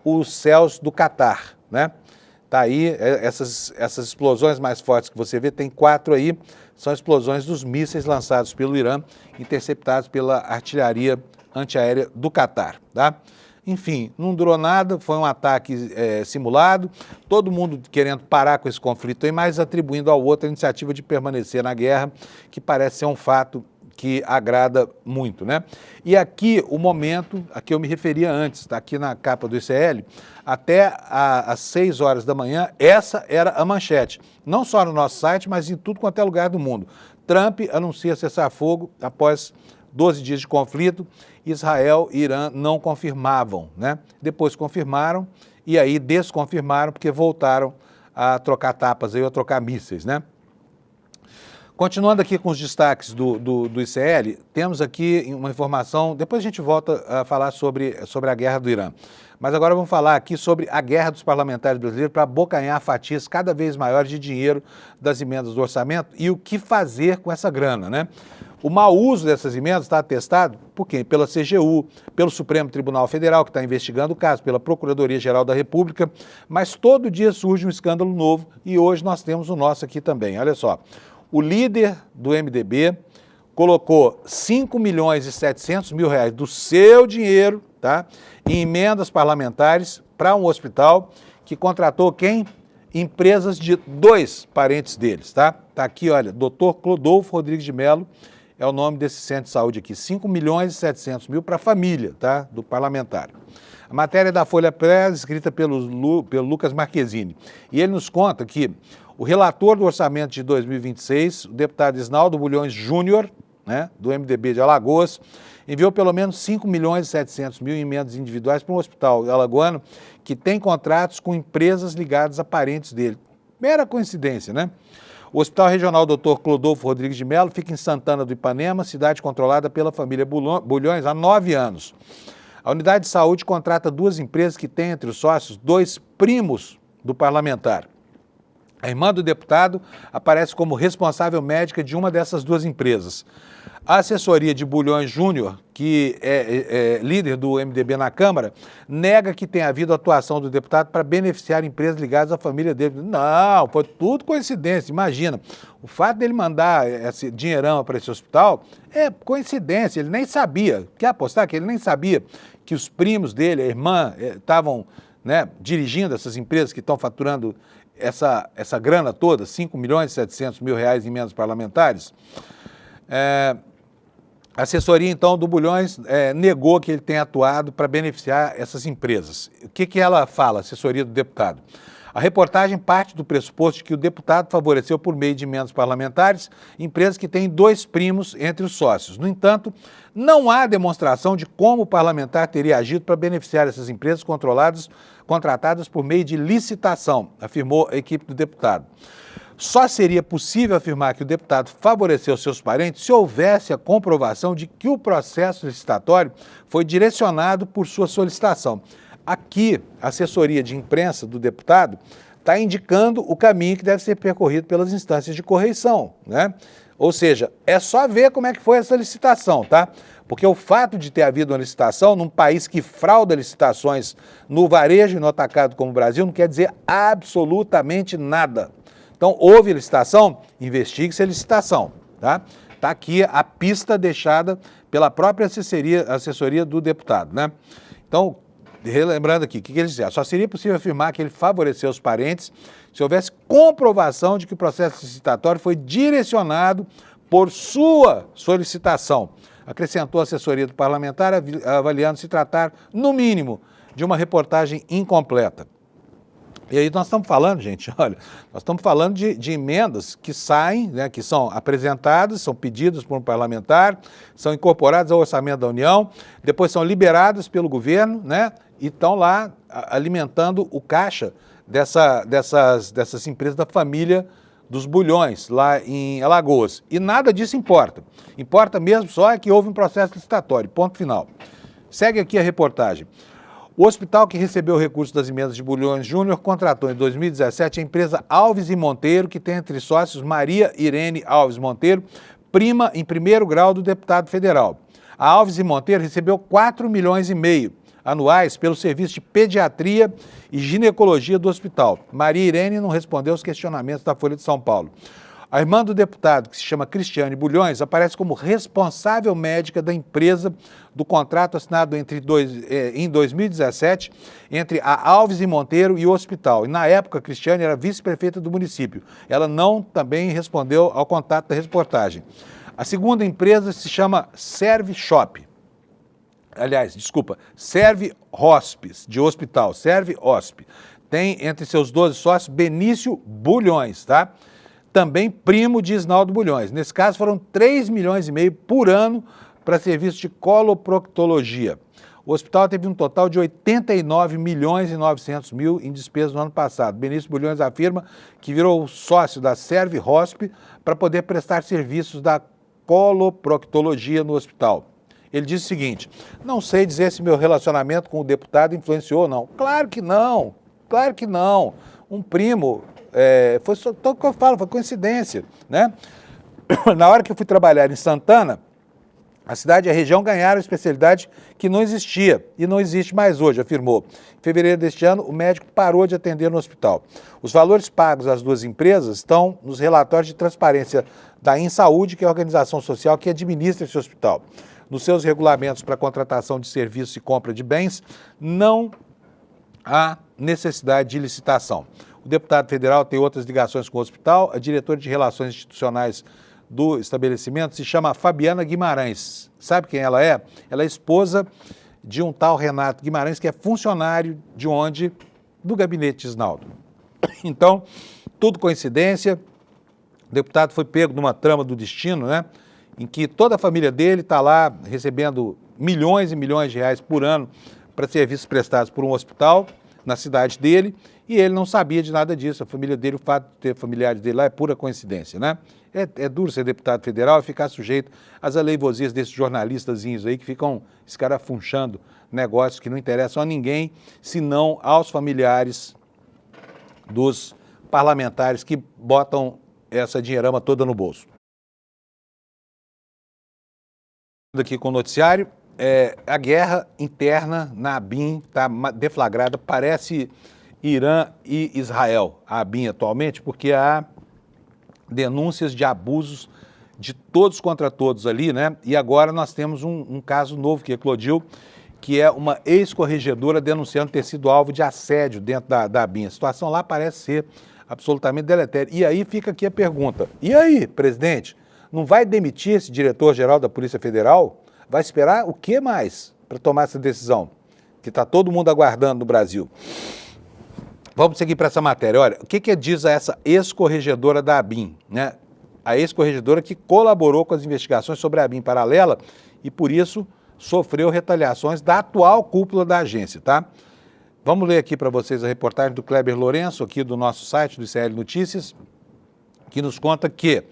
os céus do Catar, né? Tá aí, essas explosões mais fortes que você vê, tem 4 aí, são explosões dos mísseis lançados pelo Irã, interceptados pela artilharia antiaérea do Catar, tá? Enfim, não durou nada, foi um ataque simulado, todo mundo querendo parar com esse conflito aí, mas atribuindo ao outro a iniciativa de permanecer na guerra, que parece ser um fato que agrada muito, né? E aqui o momento a que eu me referia antes, está aqui na capa do ICL, até às 6 horas da manhã, essa era a manchete. Não só no nosso site, mas em tudo quanto é lugar do mundo. Trump anuncia cessar-fogo após 12 dias de conflito, Israel e Irã não confirmavam, né? Depois confirmaram e aí desconfirmaram porque voltaram a trocar tapas, aí, a trocar mísseis, né? Continuando aqui com os destaques do ICL, temos aqui uma informação, depois a gente volta a falar sobre a guerra do Irã. Mas agora vamos falar aqui sobre a guerra dos parlamentares brasileiros para abocanhar fatias cada vez maiores de dinheiro das emendas do orçamento e o que fazer com essa grana, né? O mau uso dessas emendas está atestado por quem? Pela CGU, pelo Supremo Tribunal Federal, que está investigando o caso, pela Procuradoria-Geral da República, mas todo dia surge um escândalo novo e hoje nós temos o nosso aqui também. Olha só, o líder do MDB colocou 5 milhões e 700 mil reais do seu dinheiro, tá? Em emendas parlamentares para um hospital que contratou quem? Empresas de 2 parentes deles, tá? Tá aqui, olha, Dr. Clodolfo Rodrigues de Mello é o nome desse centro de saúde aqui, 5.700.000 para a família, tá? Do parlamentar. A matéria é da Folha Press, escrita pelo Lucas Marquezine. E ele nos conta que o relator do orçamento de 2026, o deputado Isnaldo Bulhões Júnior, né, do MDB de Alagoas, enviou pelo menos 5.700.000 em emendas individuais para um hospital alagoano que tem contratos com empresas ligadas a parentes dele. Mera coincidência, né? O Hospital Regional Dr. Clodolfo Rodrigues de Mello fica em Santana do Ipanema, cidade controlada pela família Bulhões há 9 anos. A unidade de saúde contrata 2 empresas que têm entre os sócios 2 primos do parlamentar. A irmã do deputado aparece como responsável médica de uma dessas 2 empresas. A assessoria de Bulhões Júnior, que é líder do MDB na Câmara, nega que tenha havido atuação do deputado para beneficiar empresas ligadas à família dele. Não, foi tudo coincidência, imagina. O fato dele mandar esse dinheirão para esse hospital é coincidência, ele nem sabia. Quer apostar que ele nem sabia que os primos dele, a irmã, estavam, né, dirigindo essas empresas que estão faturando essa grana toda, 5.700.000 reais em emendas parlamentares? A assessoria, então, do Bulhões negou que ele tenha atuado para beneficiar essas empresas. O que ela fala, a assessoria do deputado? A reportagem parte do pressuposto de que o deputado favoreceu, por meio de emendas parlamentares, empresas que têm 2 primos entre os sócios. No entanto, não há demonstração de como o parlamentar teria agido para beneficiar essas empresas contratadas por meio de licitação, afirmou a equipe do deputado. Só seria possível afirmar que o deputado favoreceu seus parentes se houvesse a comprovação de que o processo licitatório foi direcionado por sua solicitação. Aqui, a assessoria de imprensa do deputado está indicando o caminho que deve ser percorrido pelas instâncias de correição, né? Ou seja, é só ver como é que foi essa licitação, tá? Porque o fato de ter havido uma licitação num país que frauda licitações no varejo e no atacado como o Brasil não quer dizer absolutamente nada. Então, houve licitação? Investigue-se a licitação, tá? Está aqui a pista deixada pela própria assessoria do deputado, né? Então, relembrando aqui, o que eles disseram? Só seria possível afirmar que ele favoreceu os parentes se houvesse comprovação de que o processo licitatório foi direcionado por sua solicitação. Acrescentou a assessoria do parlamentar, avaliando se tratar, no mínimo, de uma reportagem incompleta. E aí nós estamos falando, gente, olha, nós estamos falando de emendas que saem, né, que são apresentadas, são pedidas por um parlamentar, são incorporadas ao orçamento da União, depois são liberadas pelo governo, né, e estão lá alimentando o caixa dessas empresas da família dos Bulhões, lá em Alagoas. E nada disso importa. Importa mesmo só é que houve um processo licitatório, ponto final. Segue aqui a reportagem. O hospital que recebeu recursos das emendas de Bulhões Júnior contratou em 2017 a empresa Alves e Monteiro, que tem entre sócios Maria Irene Alves Monteiro, prima em 1º grau do deputado federal. A Alves e Monteiro recebeu 4,5 milhões anuais pelo serviço de pediatria e ginecologia do hospital. Maria Irene não respondeu aos questionamentos da Folha de São Paulo. A irmã do deputado, que se chama Cristiane Bulhões, aparece como responsável médica da empresa do contrato assinado em 2017 entre a Alves e Monteiro e o hospital. E na época, a Cristiane era vice-prefeita do município. Ela não também respondeu ao contato da reportagem. A segunda empresa se chama Serve Shop. Aliás, desculpa, Serve Hospice, de hospital, Serve Hosp. Tem entre seus 12 sócios Benício Bulhões, tá? Também primo de Isnaldo Bulhões. Nesse caso, foram 3,5 milhões por ano para serviço de coloproctologia. O hospital teve um total de 89,9 milhões em despesas no ano passado. Benício Bulhões afirma que virou sócio da Serve Hosp para poder prestar serviços da coloproctologia no hospital. Ele diz o seguinte: não sei dizer se meu relacionamento com o deputado influenciou ou não. Claro que não, claro que não. Um primo... foi só o que eu falo, foi coincidência, né? Na hora que eu fui trabalhar em Santana, A cidade e a região ganharam especialidade que não existia e não existe mais hoje, afirmou. Em fevereiro deste ano, o médico parou de atender no hospital. Os valores pagos às duas empresas estão nos relatórios de transparência da InSaúde, que é a organização social que administra esse hospital. Nos seus regulamentos para contratação de serviços e compra de bens, não há necessidade de licitação. O deputado federal tem outras ligações com o hospital. A diretora de Relações Institucionais do estabelecimento se chama Fabiana Guimarães. Sabe quem ela é? Ela é esposa de um tal Renato Guimarães, que é funcionário de onde? Do gabinete de Isnaldo. Então, tudo coincidência. O deputado foi pego numa trama do destino, né? Em que toda a família dele está lá recebendo milhões e milhões de reais por ano para serviços prestados por um hospital na cidade dele, e ele não sabia de nada disso. A família dele, o fato de ter familiares dele lá é pura coincidência, né? É duro ser deputado federal e ficar sujeito às aleivosias desses jornalistazinhos aí que ficam escarafunchando negócios que não interessam a ninguém, senão aos familiares dos parlamentares que botam essa dinheirama toda no bolso. Aqui com o noticiário, a guerra interna na ABIN está deflagrada, parece Irã e Israel, a ABIN atualmente, porque há denúncias de abusos de todos contra todos ali, né? E agora nós temos um caso novo que eclodiu, que é uma ex-corregedora denunciando ter sido alvo de assédio dentro da ABIN. A situação lá parece ser absolutamente deletéria. E aí fica aqui a pergunta, e aí, presidente, não vai demitir esse diretor-geral da Polícia Federal? Vai esperar o que mais para tomar essa decisão? Que está todo mundo aguardando no Brasil. Vamos seguir para essa matéria. Olha, o que diz essa ex-corregedora da ABIN, né? A ex-corregedora que colaborou com as investigações sobre a ABIN paralela e, por isso, sofreu retaliações da atual cúpula da agência, tá? Vamos ler aqui para vocês a reportagem do Kleber Lourenço, aqui do nosso site, do ICL Notícias, que nos conta que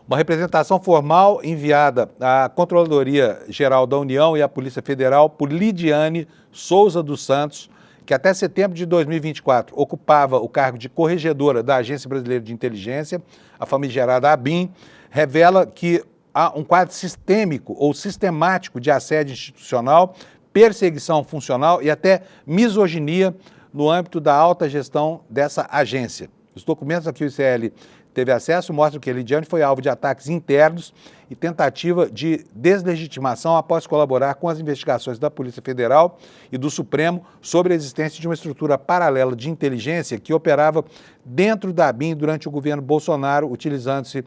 uma representação formal enviada à Controladoria Geral da União e à Polícia Federal por Lidiane Souza dos Santos, que até setembro de 2024 ocupava o cargo de corregedora da Agência Brasileira de Inteligência, a famigerada ABIN, revela que há um quadro sistêmico ou sistemático de assédio institucional, perseguição funcional e até misoginia no âmbito da alta gestão dessa agência. Os documentos a que o ICL teve acesso mostram que a Lidiane foi alvo de ataques internos e tentativa de deslegitimação após colaborar com as investigações da Polícia Federal e do Supremo sobre a existência de uma estrutura paralela de inteligência que operava dentro da ABIN durante o governo Bolsonaro, utilizando-se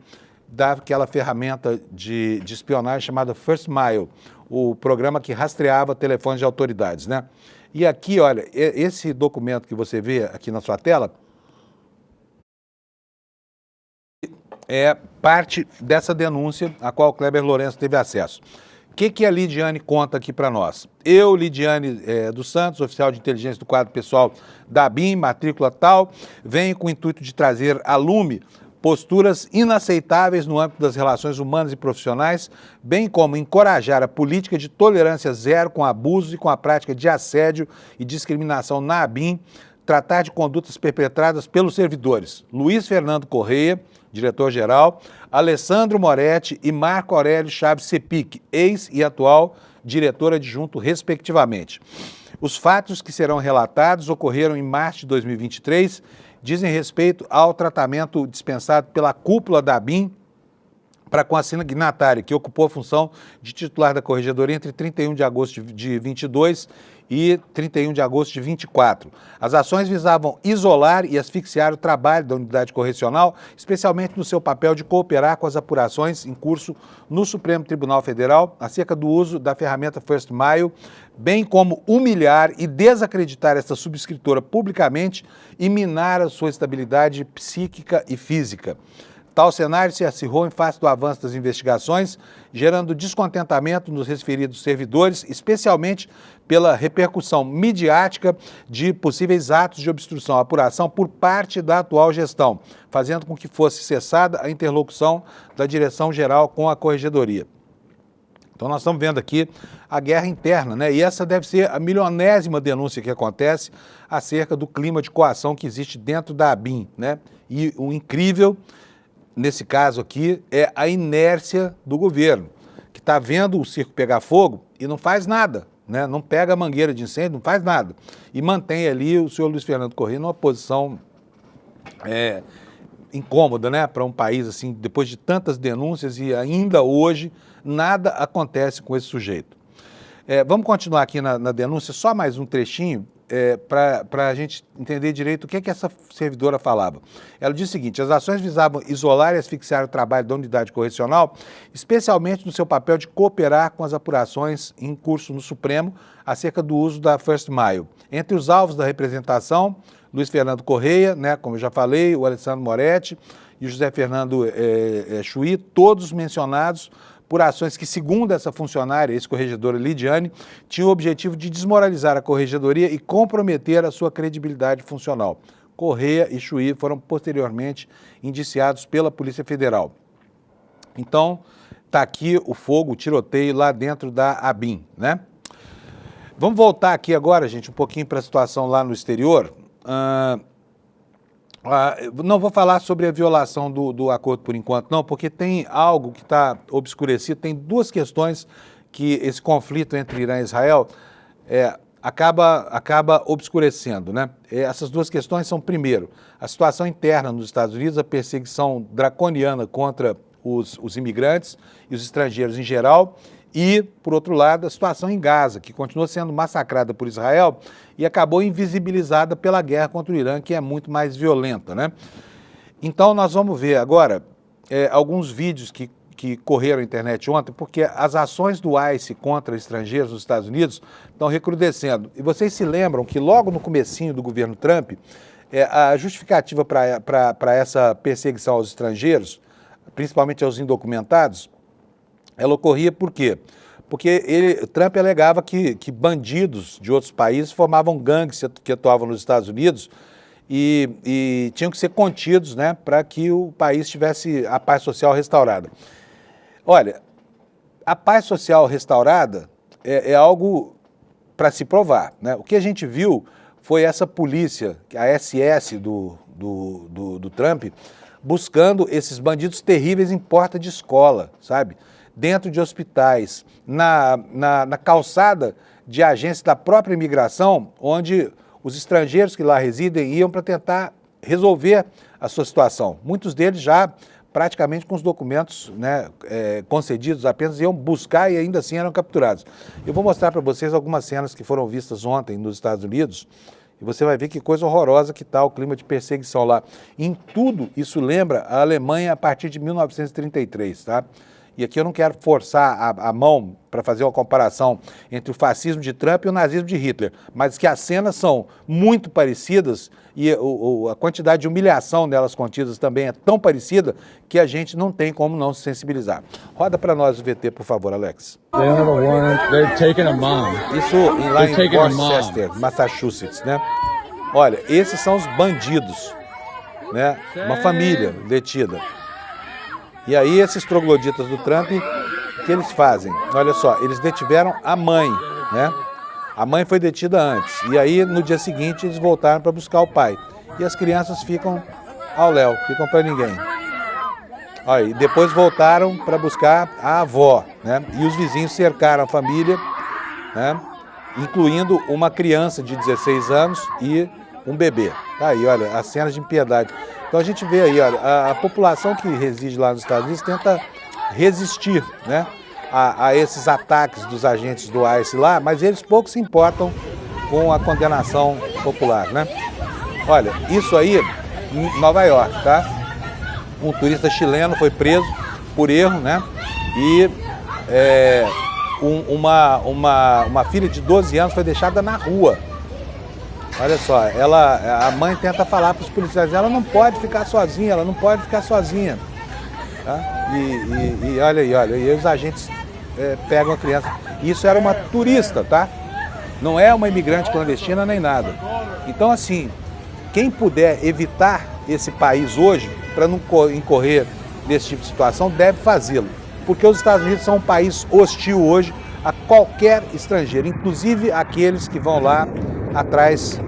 daquela ferramenta de espionagem chamada First Mile, o programa que rastreava telefones de autoridades, né? E aqui, olha, esse documento que você vê aqui na sua tela é parte dessa denúncia a qual o Kleber Lourenço teve acesso. O que a Lidiane conta aqui para nós? Eu, Lidiane dos Santos, oficial de inteligência do quadro pessoal da ABIN, matrícula tal, venho com o intuito de trazer a lume posturas inaceitáveis no âmbito das relações humanas e profissionais, bem como encorajar a política de tolerância zero com abusos e com a prática de assédio e discriminação na ABIN, tratar de condutas perpetradas pelos servidores Luiz Fernando Correia, diretor-geral, Alessandro Moretti e Marco Aurélio Chaves Cepic, ex e atual diretor adjunto, respectivamente. Os fatos que serão relatados ocorreram em março de 2023, dizem respeito ao tratamento dispensado pela cúpula da ABIN para com a signatária, que ocupou a função de titular da corregedoria entre 31 de agosto de 22 e 31 de agosto de 24. As ações visavam isolar e asfixiar o trabalho da unidade correcional, especialmente no seu papel de cooperar com as apurações em curso no Supremo Tribunal Federal acerca do uso da ferramenta First Mile, bem como humilhar e desacreditar essa subscritora publicamente e minar a sua estabilidade psíquica e física. Tal cenário se acirrou em face do avanço das investigações, gerando descontentamento nos referidos servidores, especialmente pela repercussão midiática de possíveis atos de obstrução à apuração por parte da atual gestão, fazendo com que fosse cessada a interlocução da direção-geral com a corregedoria. Então nós estamos vendo aqui a guerra interna, né? E essa deve ser a milionésima denúncia que acontece acerca do clima de coação que existe dentro da ABIN, né? E o incrível nesse caso aqui, é a inércia do governo, que está vendo o circo pegar fogo e não faz nada, né? Não pega a mangueira de incêndio, não faz nada. E mantém ali o senhor Luiz Fernando Correia numa posição incômoda, né? Para um país assim, depois de tantas denúncias e ainda hoje nada acontece com esse sujeito. Vamos continuar aqui na denúncia, só mais um trechinho, para a gente entender direito o que essa servidora falava. Ela diz o seguinte: as ações visavam isolar e asfixiar o trabalho da unidade correcional, especialmente no seu papel de cooperar com as apurações em curso no Supremo acerca do uso da First Mile. Entre os alvos da representação, Luiz Fernando Correia, né, como eu já falei, o Alessandro Moretti e o José Fernando Chuí, todos mencionados por ações que, segundo essa funcionária, ex-corregedora Lidiane, tinham o objetivo de desmoralizar a corregedoria e comprometer a sua credibilidade funcional. Correia e Chuí foram posteriormente indiciados pela Polícia Federal. Então, está aqui o fogo, o tiroteio lá dentro da ABIN, né? Vamos voltar aqui agora, gente, um pouquinho para a situação lá no exterior. Não vou falar sobre a violação do acordo por enquanto, não, porque tem algo que está obscurecido, tem duas questões que esse conflito entre Irã e Israel acaba obscurecendo, né? Essas duas questões são, primeiro, a situação interna nos Estados Unidos, a perseguição draconiana contra os imigrantes e os estrangeiros em geral, e, por outro lado, a situação em Gaza, que continua sendo massacrada por Israel e acabou invisibilizada pela guerra contra o Irã, que é muito mais violenta, né? Então, nós vamos ver agora alguns vídeos que correram na internet ontem, porque as ações do ICE contra estrangeiros nos Estados Unidos estão recrudescendo. E vocês se lembram que logo no comecinho do governo Trump, a justificativa para essa perseguição aos estrangeiros, principalmente aos indocumentados, ela ocorria por quê? Porque Trump alegava que bandidos de outros países formavam gangues que atuavam nos Estados Unidos e tinham que ser contidos, né, para que o país tivesse a paz social restaurada. Olha, a paz social restaurada é algo para se provar, né? O que a gente viu foi essa polícia, a SS do Trump, buscando esses bandidos terríveis em porta de escola, sabe? Dentro de hospitais, na calçada de agências da própria imigração, onde os estrangeiros que lá residem iam para tentar resolver a sua situação. Muitos deles já praticamente com os documentos, né, concedidos, apenas iam buscar e ainda assim eram capturados. Eu vou mostrar para vocês algumas cenas que foram vistas ontem nos Estados Unidos, e você vai ver que coisa horrorosa que está o clima de perseguição lá. Em tudo, isso lembra a Alemanha a partir de 1933, tá? E aqui eu não quero forçar a mão para fazer uma comparação entre o fascismo de Trump e o nazismo de Hitler, mas que as cenas são muito parecidas e a quantidade de humilhação nelas contidas também é tão parecida que a gente não tem como não se sensibilizar. Roda para nós o VT, por favor, Alex.
They're taking a mom.
Isso lá em Worcester, Massachusetts, né? Olha, esses são os bandidos, né? Uma família detida. E aí esses trogloditas do Trump, o que eles fazem? Olha só, eles detiveram a mãe, né? A mãe foi detida antes. E aí no dia seguinte eles voltaram para buscar o pai. E as crianças ficam ao léu, ficam para ninguém. Olha, e depois voltaram para buscar a avó, né? E os vizinhos cercaram a família, né? Incluindo uma criança de 16 anos e um bebê. Tá aí, olha, as cenas de impiedade. Então a gente vê aí, olha, a população que reside lá nos Estados Unidos tenta resistir, né, a esses ataques dos agentes do ICE lá, mas eles pouco se importam com a condenação popular, né? Olha, isso aí em Nova York, tá? Um turista chileno foi preso por erro, né? E uma filha de 12 anos foi deixada na rua. Olha só, a mãe tenta falar para os policiais, ela não pode ficar sozinha, Tá? E olha aí, e os agentes pegam a criança. Isso era uma turista, tá? Não é uma imigrante clandestina nem nada. Então, assim, quem puder evitar esse país hoje, para não incorrer nesse tipo de situação, deve fazê-lo. Porque os Estados Unidos são um país hostil hoje a qualquer estrangeiro, inclusive aqueles que vão lá atrás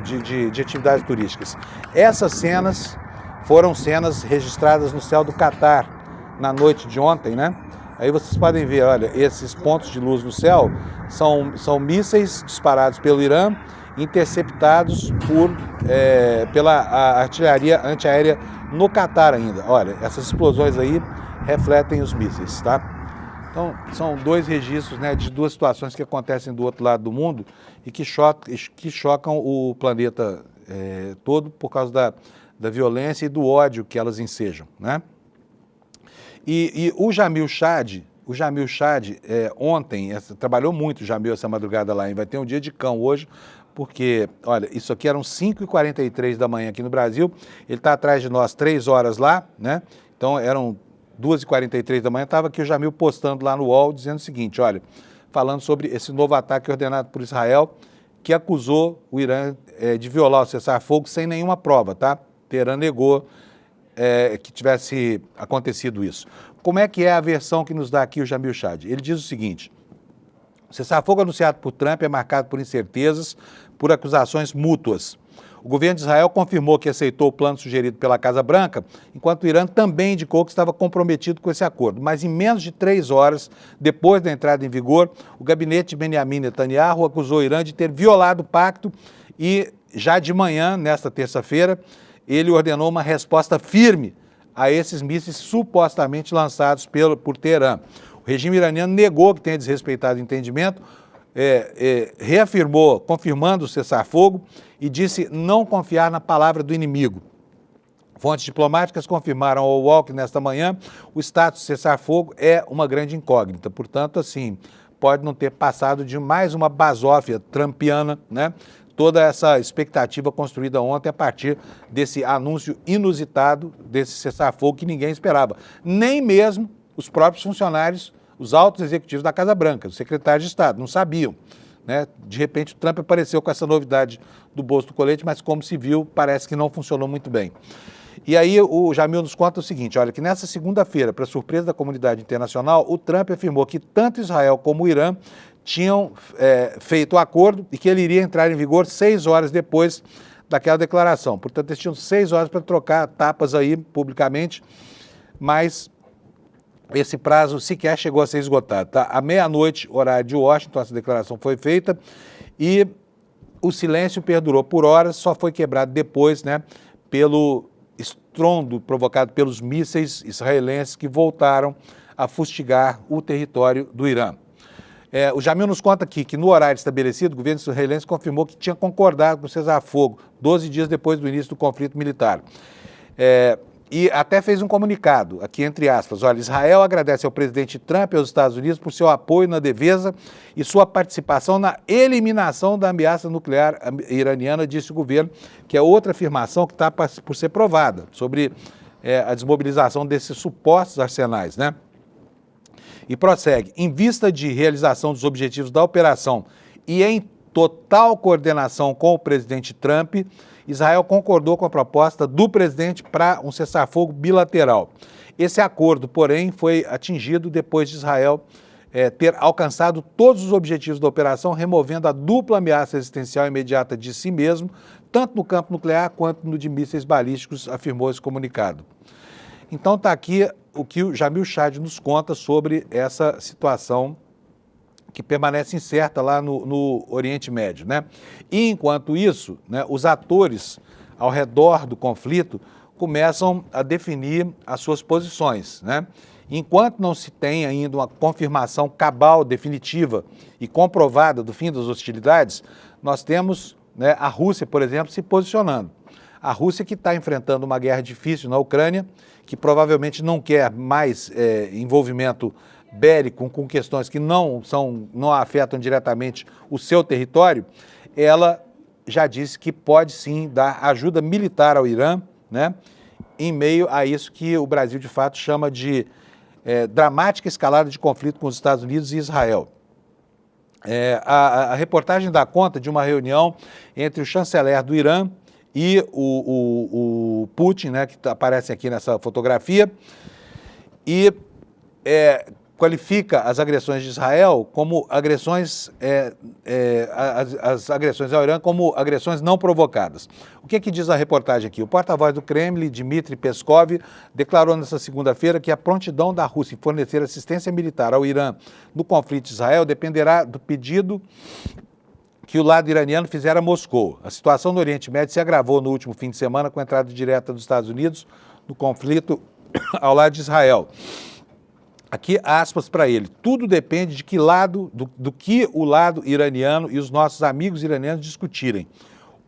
de atividades turísticas. Essas cenas foram cenas registradas no céu do Catar na noite de ontem, né? Aí vocês podem ver, olha, esses pontos de luz no céu são mísseis disparados pelo Irã, interceptados pela artilharia antiaérea no Catar ainda. Olha, essas explosões aí refletem os mísseis, tá? Então, são dois registros, né, de duas situações que acontecem do outro lado do mundo e que chocam o planeta todo por causa da violência e do ódio que elas ensejam, né? E o Jamil Chad, ontem, trabalhou muito o Jamil essa madrugada lá, e vai ter um dia de cão hoje, porque, olha, isso aqui eram 5h43 da manhã aqui no Brasil, ele está atrás de nós 3 horas lá, né? Então eram 2h43 da manhã, estava aqui o Jamil postando lá no UOL, dizendo o seguinte, olha, falando sobre esse novo ataque ordenado por Israel, que acusou o Irã de violar o cessar-fogo sem nenhuma prova, tá? Teherã negou que tivesse acontecido isso. Como é que é a versão que nos dá aqui o Jamil Chad? Ele diz o seguinte: o cessar-fogo anunciado por Trump é marcado por incertezas, por acusações mútuas. O governo de Israel confirmou que aceitou o plano sugerido pela Casa Branca, enquanto o Irã também indicou que estava comprometido com esse acordo. Mas em menos de 3 horas depois da entrada em vigor, o gabinete de Benjamin Netanyahu acusou o Irã de ter violado o pacto e já de manhã, nesta terça-feira, ele ordenou uma resposta firme a esses mísseis supostamente lançados por Teherã. O regime iraniano negou que tenha desrespeitado o entendimento, reafirmou, confirmando o cessar-fogo e disse não confiar na palavra do inimigo. Fontes diplomáticas confirmaram ao UOL que nesta manhã o status de cessar-fogo é uma grande incógnita. Portanto, assim, pode não ter passado de mais uma basófia trumpiana, né? Toda essa expectativa construída ontem a partir desse anúncio inusitado desse cessar-fogo que ninguém esperava. Nem mesmo os próprios funcionários, os altos executivos da Casa Branca, os secretários de Estado, não sabiam, né? De repente o Trump apareceu com essa novidade do bolso do colete, mas como se viu, parece que não funcionou muito bem. E aí o Jamil nos conta o seguinte, olha, que nessa segunda-feira, para surpresa da comunidade internacional, o Trump afirmou que tanto Israel como o Irã tinham feito o acordo e que ele iria entrar em vigor 6 horas depois daquela declaração. Portanto, eles tinham 6 horas para trocar tapas aí publicamente, mas esse prazo sequer chegou a ser esgotado, tá? À meia-noite, horário de Washington, essa declaração foi feita e o silêncio perdurou por horas, só foi quebrado depois, né, pelo estrondo provocado pelos mísseis israelenses que voltaram a fustigar o território do Irã. O Jamil nos conta aqui que no horário estabelecido, o governo israelense confirmou que tinha concordado com o cessar-fogo 12 dias depois do início do conflito militar. E até fez um comunicado, aqui entre aspas, olha, Israel agradece ao presidente Trump e aos Estados Unidos por seu apoio na defesa e sua participação na eliminação da ameaça nuclear iraniana, disse o governo, que é outra afirmação que está por ser provada sobre a desmobilização desses supostos arsenais, né? E prossegue, em vista de realização dos objetivos da operação e em total coordenação com o presidente Trump, Israel concordou com a proposta do presidente para um cessar-fogo bilateral. Esse acordo, porém, foi atingido depois de Israel ter alcançado todos os objetivos da operação, removendo a dupla ameaça existencial imediata de si mesmo, tanto no campo nuclear quanto no de mísseis balísticos, afirmou esse comunicado. Então está aqui o que o Jamil Chad nos conta sobre essa situação que permanece incerta lá no Oriente Médio, né? E enquanto isso, né, os atores ao redor do conflito começam a definir as suas posições, né? Enquanto não se tem ainda uma confirmação cabal, definitiva e comprovada do fim das hostilidades, nós temos, né, a Rússia, por exemplo, se posicionando. A Rússia que está enfrentando uma guerra difícil na Ucrânia, que provavelmente não quer mais envolvimento bélico com questões que não afetam diretamente o seu território, ela já disse que pode sim dar ajuda militar ao Irã, né, em meio a isso que o Brasil de fato chama de dramática escalada de conflito com os Estados Unidos e Israel. A reportagem dá conta de uma reunião entre o chanceler do Irã e o Putin, né, que aparece aqui nessa fotografia, e qualifica as agressões de Israel como agressões, as agressões ao Irã como agressões não provocadas. O que diz a reportagem aqui? O porta-voz do Kremlin, Dmitry Peskov, declarou nesta segunda-feira que a prontidão da Rússia em fornecer assistência militar ao Irã no conflito de Israel dependerá do pedido que o lado iraniano fizera a Moscou. A situação no Oriente Médio se agravou no último fim de semana com a entrada direta dos Estados Unidos no conflito ao lado de Israel. Aqui, aspas para ele, tudo depende de que lado, do que o lado iraniano e os nossos amigos iranianos discutirem.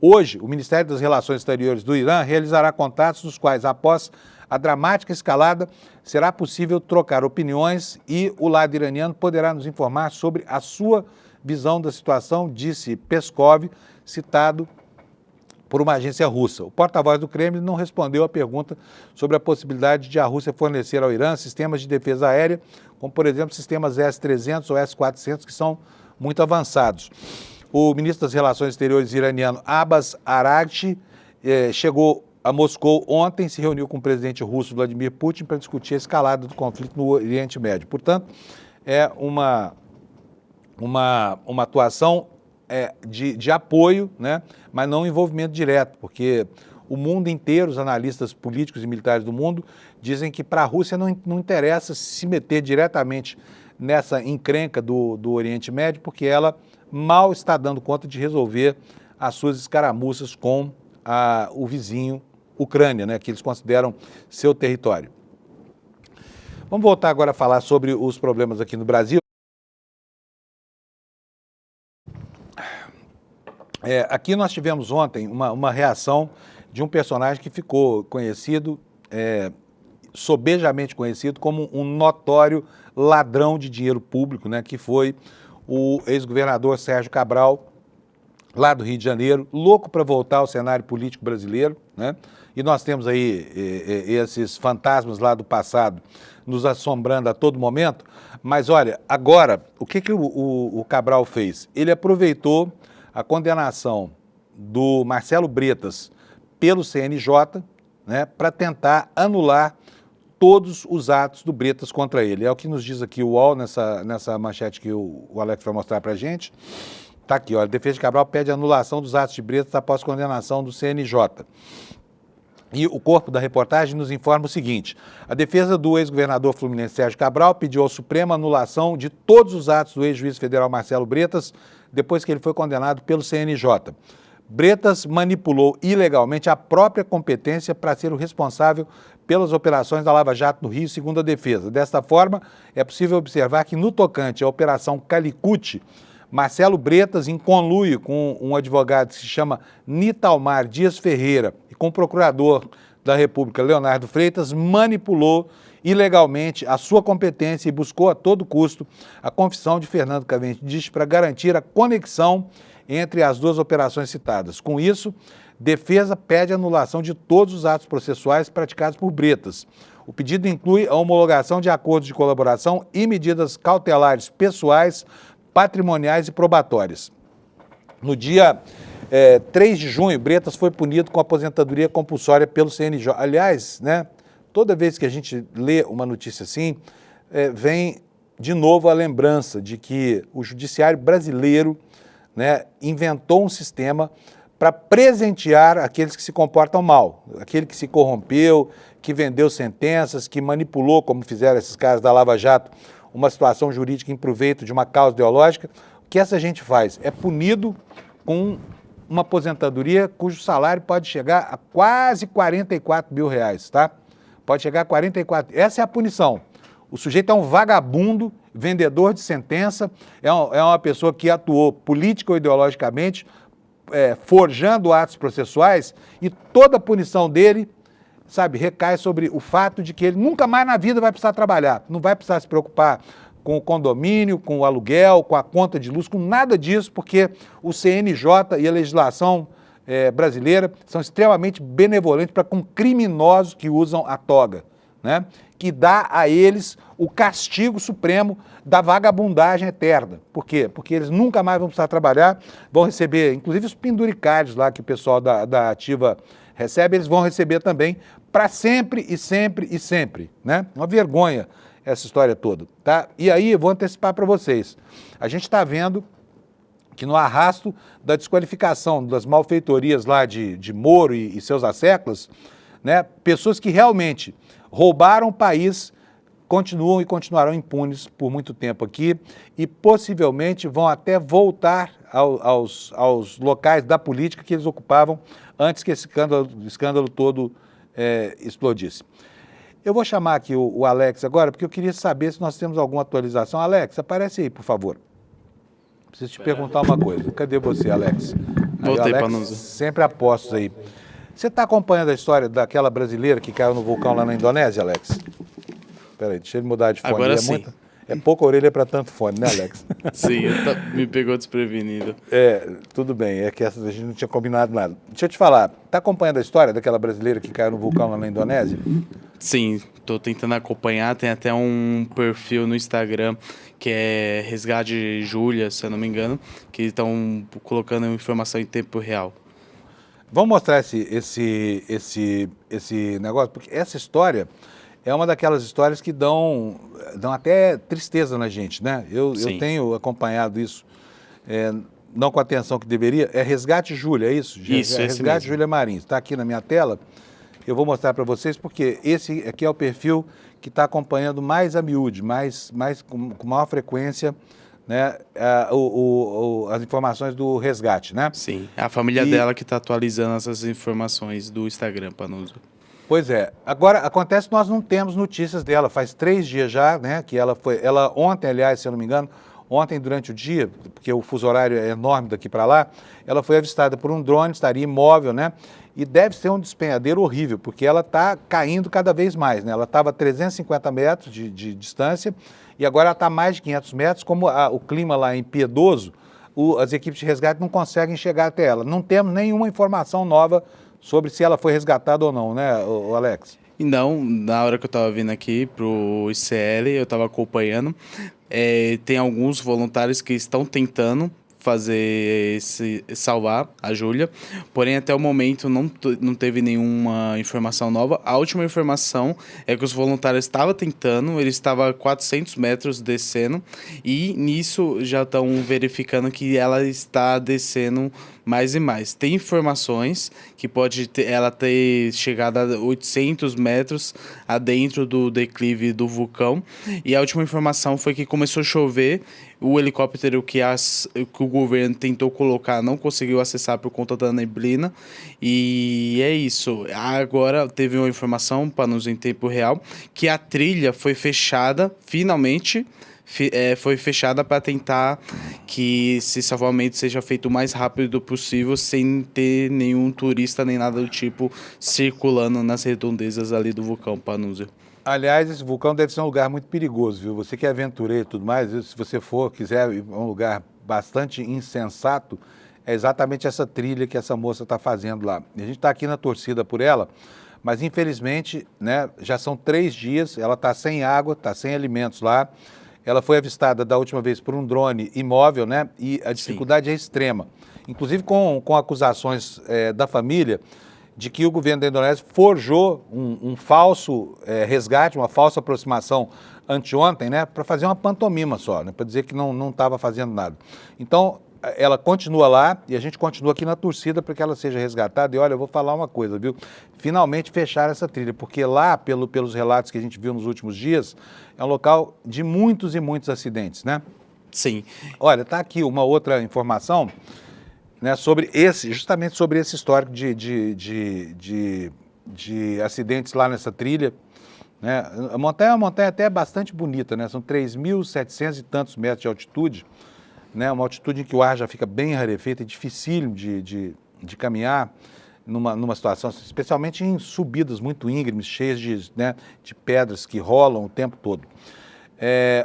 Hoje, o Ministério das Relações Exteriores do Irã realizará contatos nos quais, após a dramática escalada, será possível trocar opiniões e o lado iraniano poderá nos informar sobre a sua visão da situação, disse Peskov, citado por uma agência russa. O porta-voz do Kremlin não respondeu à pergunta sobre a possibilidade de a Rússia fornecer ao Irã sistemas de defesa aérea, como, por exemplo, sistemas S-300 ou S-400, que são muito avançados. O ministro das Relações Exteriores iraniano, Abbas Araghchi, chegou a Moscou ontem, se reuniu com o presidente russo Vladimir Putin para discutir a escalada do conflito no Oriente Médio. Portanto, é uma atuação de apoio, né, mas não envolvimento direto, porque o mundo inteiro, os analistas políticos e militares do mundo, dizem que para a Rússia não interessa se meter diretamente nessa encrenca do Oriente Médio, porque ela mal está dando conta de resolver as suas escaramuças com o vizinho Ucrânia, né, que eles consideram seu território. Vamos voltar agora a falar sobre os problemas aqui no Brasil. Aqui nós tivemos ontem uma reação de um personagem que ficou conhecido, sobejamente conhecido, como um notório ladrão de dinheiro público, né, que foi o ex-governador Sérgio Cabral, lá do Rio de Janeiro, louco para voltar ao cenário político brasileiro, né? E nós temos aí esses fantasmas lá do passado nos assombrando a todo momento. Mas olha, agora, o que o Cabral fez? Ele aproveitou a condenação do Marcelo Bretas pelo CNJ, né, para tentar anular todos os atos do Bretas contra ele. É o que nos diz aqui o UOL, nessa manchete que o Alex vai mostrar para a gente. Está aqui, olha, a defesa de Cabral pede anulação dos atos de Bretas após condenação do CNJ. E o corpo da reportagem nos informa o seguinte: a defesa do ex-governador fluminense Sérgio Cabral pediu ao Supremo a anulação de todos os atos do ex-juiz federal Marcelo Bretas, depois que ele foi condenado pelo CNJ. Bretas manipulou ilegalmente a própria competência para ser o responsável pelas operações da Lava Jato no Rio, segundo a defesa. Desta forma, é possível observar que no tocante à Operação Calicut, Marcelo Bretas, em conluio com um advogado que se chama Nitalmar Dias Ferreira e com o procurador da República, Leonardo Freitas, manipulou ilegalmente a sua competência e buscou a todo custo a confissão de Fernando Cavendish para garantir a conexão entre as duas operações citadas. Com isso, defesa pede anulação de todos os atos processuais praticados por Bretas. O pedido inclui a homologação de acordos de colaboração e medidas cautelares pessoais, patrimoniais e probatórias. No dia 3 de junho, Bretas foi punido com aposentadoria compulsória pelo CNJ. Aliás, né, toda vez que a gente lê uma notícia assim, vem de novo a lembrança de que o judiciário brasileiro, né, inventou um sistema para presentear aqueles que se comportam mal, aquele que se corrompeu, que vendeu sentenças, que manipulou, como fizeram esses caras da Lava Jato, uma situação jurídica em proveito de uma causa ideológica. O que essa gente faz? É punido com uma aposentadoria cujo salário pode chegar a quase 44 mil reais, tá? Pode chegar a 44. Essa é a punição. O sujeito é um vagabundo, vendedor de sentença, é uma pessoa que atuou política ou ideologicamente, forjando atos processuais, e toda a punição dele, sabe, recai sobre o fato de que ele nunca mais na vida vai precisar trabalhar, não vai precisar se preocupar com o condomínio, com o aluguel, com a conta de luz, com nada disso, porque o CNJ e a legislação brasileira são extremamente benevolentes para com criminosos que usam a toga, né? Que dá a eles o castigo supremo da vagabundagem eterna. Por quê? Porque eles nunca mais vão precisar trabalhar, vão receber, inclusive os penduricários lá que o pessoal da Ativa recebe, eles vão receber também para sempre e sempre e sempre, né? Uma vergonha essa história toda, tá? E aí, eu vou antecipar para vocês. A gente está vendo que no arrasto da desqualificação das malfeitorias lá de Moro e seus asseclas, né, pessoas que realmente roubaram o país continuam e continuarão impunes por muito tempo aqui e possivelmente vão até voltar aos locais da política que eles ocupavam antes que esse escândalo todo explodisse. Eu vou chamar aqui o Alex agora, porque eu queria saber se nós temos alguma atualização. Alex, aparece aí, por favor. Preciso te perguntar uma coisa. Cadê você, Alex?
Voltei,
Alex,
Panuso.
sempre apostos aí. Você está acompanhando a história daquela brasileira que caiu no vulcão lá na Indonésia, Alex? Peraí, deixa ele mudar de fone.
Agora sim.
É pouca orelha para tanto fone, né, Alex?
Sim, me pegou desprevenido.
Tudo bem, é que a gente não tinha combinado nada. Deixa eu te falar, tá acompanhando a história daquela brasileira que caiu no vulcão lá na Indonésia?
Sim, tô tentando acompanhar, tem até um perfil no Instagram que é Resgate Júlia, se eu não me engano, que estão colocando informação em tempo real.
Vamos mostrar esse negócio, porque essa história é uma daquelas histórias que dão até tristeza na gente, né? Eu tenho acompanhado isso, não com a atenção que deveria. É Resgate Júlia, é isso?
Isso,
Resgate Júlia Marins. Está aqui na minha tela. Eu vou mostrar para vocês porque esse aqui é o perfil que está acompanhando mais a miúde, com maior frequência, né, as informações do resgate, né?
Sim, é a família dela que está atualizando essas informações do Instagram, Panuso.
Pois é. Agora, acontece que nós não temos notícias dela. Faz 3 dias já, né, que ela ontem, aliás, se eu não me engano, ontem durante o dia, porque o fuso horário é enorme daqui para lá, ela foi avistada por um drone, estaria imóvel, né? E deve ser um despenhadeiro horrível, porque ela está caindo cada vez mais, né? Ela estava a 350 metros de distância e agora ela está a mais de 500 metros. Como o clima lá é impiedoso, as equipes de resgate não conseguem chegar até ela. Não temos nenhuma informação nova sobre se ela foi resgatada ou não, né, Alex?
Não, na hora que eu estava vindo aqui pro ICL, eu estava acompanhando, tem alguns voluntários que estão tentando salvar a Júlia, porém até o momento não teve nenhuma informação nova. A última informação é que os voluntários estavam tentando, eles estavam a 400 metros descendo e nisso já estão verificando que ela está descendo mais e mais. Tem informações que ela ter chegado a 800 metros adentro do declive do vulcão. E a última informação foi que começou a chover, o helicóptero que o governo tentou colocar não conseguiu acessar por conta da neblina. E é isso. Agora teve uma informação, para nos em tempo real, que a trilha foi fechada, finalmente, foi fechada para tentar que esse salvamento seja feito o mais rápido possível, sem ter nenhum turista nem nada do tipo circulando nas redondezas ali do vulcão Panuso.
Aliás, esse vulcão deve ser um lugar muito perigoso, viu? Você que é aventureiro e tudo mais, se você quiser ir a um lugar bastante insensato, é exatamente essa trilha que essa moça está fazendo lá. E a gente está aqui na torcida por ela, mas infelizmente, né, já são 3 dias, ela está sem água, está sem alimentos lá. Ela foi avistada da última vez por um drone imóvel, né? E a dificuldade é extrema. Inclusive com acusações da família de que o governo da Indonésia forjou um falso resgate, uma falsa aproximação anteontem, né? Para fazer uma pantomima só, né? Para dizer que não estava fazendo nada. Então, ela continua lá e a gente continua aqui na torcida para que ela seja resgatada. E olha, eu vou falar uma coisa, viu? Finalmente fechar essa trilha, porque lá, pelos relatos que a gente viu nos últimos dias, é um local de muitos e muitos acidentes, né?
Sim.
Olha, está aqui uma outra informação, né, justamente sobre esse histórico de acidentes lá nessa trilha, né? A montanha é uma montanha até bastante bonita, né? São 3.700 e tantos metros de altitude, né? Uma altitude em que o ar já fica bem rarefeito e dificílimo de caminhar numa situação, especialmente em subidas muito íngremes, cheias de pedras que rolam o tempo todo.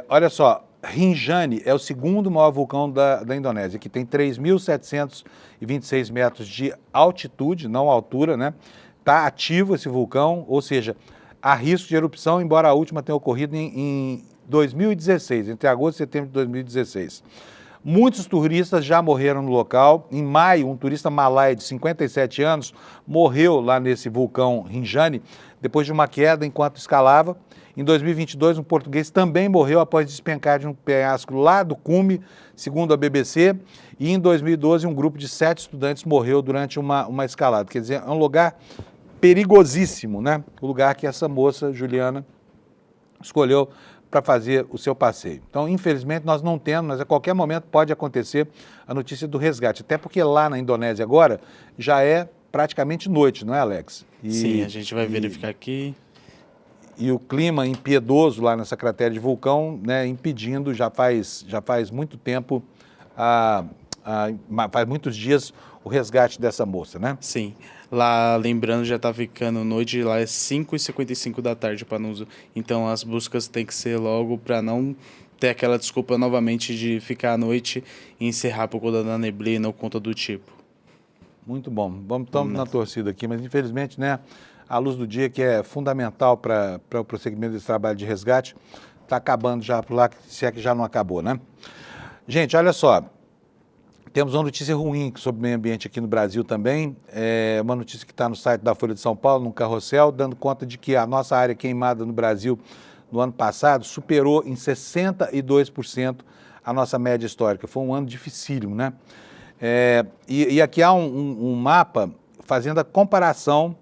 Olha só, Rinjani é o segundo maior vulcão da Indonésia, que tem 3.726 metros de altitude, não altura, né? Está ativo esse vulcão, ou seja, há risco de erupção, embora a última tenha ocorrido em 2016, entre agosto e setembro de 2016. Muitos turistas já morreram no local. Em maio, um turista malaio de 57 anos morreu lá nesse vulcão Rinjani, depois de uma queda enquanto escalava. Em 2022, um português também morreu após despencar de um penhasco lá do cume, segundo a BBC. E em 2012, um grupo de 7 estudantes morreu durante uma escalada. Quer dizer, é um lugar perigosíssimo, né? O lugar que essa moça, Juliana, escolheu para fazer o seu passeio. Então, infelizmente, nós não temos, mas a qualquer momento pode acontecer a notícia do resgate. Até porque lá na Indonésia agora já é praticamente noite, não é, Alex?
Sim, a gente vai verificar aqui.
E o clima impiedoso lá nessa cratera de vulcão, né, impedindo, já faz muito tempo, faz muitos dias, o resgate dessa moça, né?
Sim. Lá, lembrando, já tá ficando noite, lá é 5h55 da tarde para uso. Então as buscas têm que ser logo para não ter aquela desculpa novamente de ficar à noite e encerrar por conta da neblina ou conta do tipo.
Muito bom. Estamos na torcida aqui, mas infelizmente, né, a luz do dia, que é fundamental para o prosseguimento desse trabalho de resgate, está acabando já por lá, se é que já não acabou, né? Gente, olha só, temos uma notícia ruim sobre o meio ambiente aqui no Brasil também, uma notícia que está no site da Folha de São Paulo, no Carrossel, dando conta de que a nossa área queimada no Brasil no ano passado superou em 62% a nossa média histórica. Foi um ano dificílimo, né? E aqui há um mapa fazendo a comparação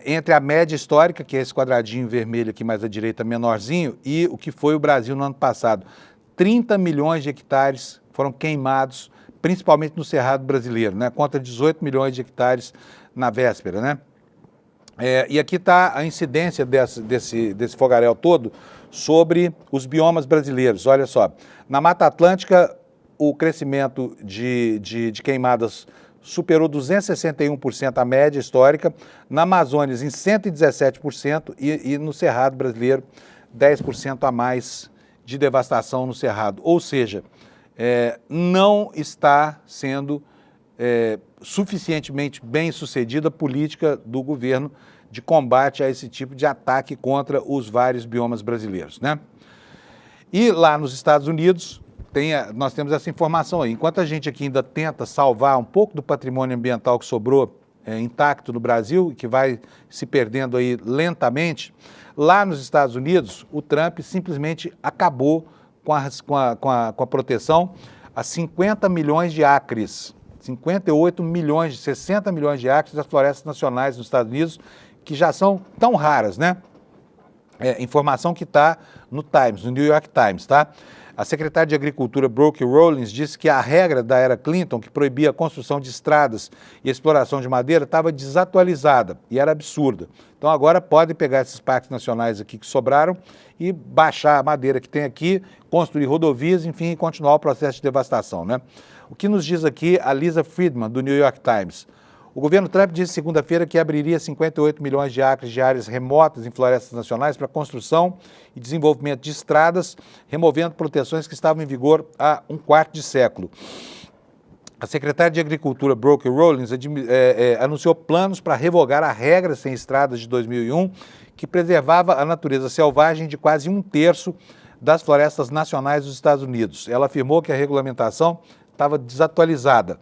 entre a média histórica, que é esse quadradinho vermelho aqui mais à direita, menorzinho, e o que foi o Brasil no ano passado. 30 milhões de hectares foram queimados, principalmente no Cerrado brasileiro, né? Contra 18 milhões de hectares na véspera, né? E aqui está a incidência desse fogaréu todo sobre os biomas brasileiros. Olha só, na Mata Atlântica, o crescimento de queimadas superou 261% a média histórica, na Amazônia em 117% e no Cerrado brasileiro 10% a mais de devastação no Cerrado. Ou seja, não está sendo suficientemente bem sucedida a política do governo de combate a esse tipo de ataque contra os vários biomas brasileiros, né? E lá nos Estados Unidos, nós temos essa informação aí. Enquanto a gente aqui ainda tenta salvar um pouco do patrimônio ambiental que sobrou intacto no Brasil, que vai se perdendo aí lentamente, lá nos Estados Unidos, o Trump simplesmente acabou com a proteção a 50 milhões de acres, 58 milhões, 60 milhões de acres das florestas nacionais nos Estados Unidos, que já são tão raras, né? Informação que está no Times, no New York Times, tá? A secretária de Agricultura, Brooke Rollins, disse que a regra da era Clinton, que proibia a construção de estradas e a exploração de madeira, estava desatualizada e era absurda. Então agora podem pegar esses parques nacionais aqui que sobraram e baixar a madeira que tem aqui, construir rodovias, enfim, e continuar o processo de devastação, né? O que nos diz aqui a Lisa Friedman, do New York Times. O governo Trump disse segunda-feira que abriria 58 milhões de acres de áreas remotas em florestas nacionais para construção e desenvolvimento de estradas, removendo proteções que estavam em vigor há um quarto de século. A secretária de Agricultura, Brooke Rollins, anunciou planos para revogar a regra sem estradas de 2001, que preservava a natureza selvagem de quase um terço das florestas nacionais dos Estados Unidos. Ela afirmou que a regulamentação estava desatualizada.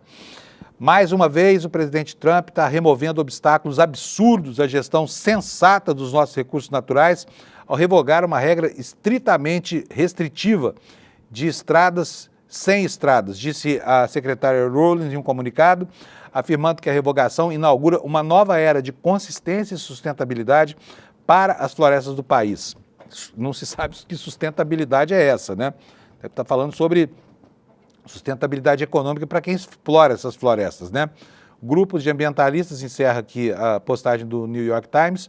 Mais uma vez, o presidente Trump está removendo obstáculos absurdos à gestão sensata dos nossos recursos naturais ao revogar uma regra estritamente restritiva de estradas sem estradas, disse a secretária Rollins em um comunicado, afirmando que a revogação inaugura uma nova era de consistência e sustentabilidade para as florestas do país. Não se sabe que sustentabilidade é essa, né? Está falando sobre sustentabilidade econômica para quem explora essas florestas, né? Grupos de ambientalistas, encerra aqui a postagem do New York Times,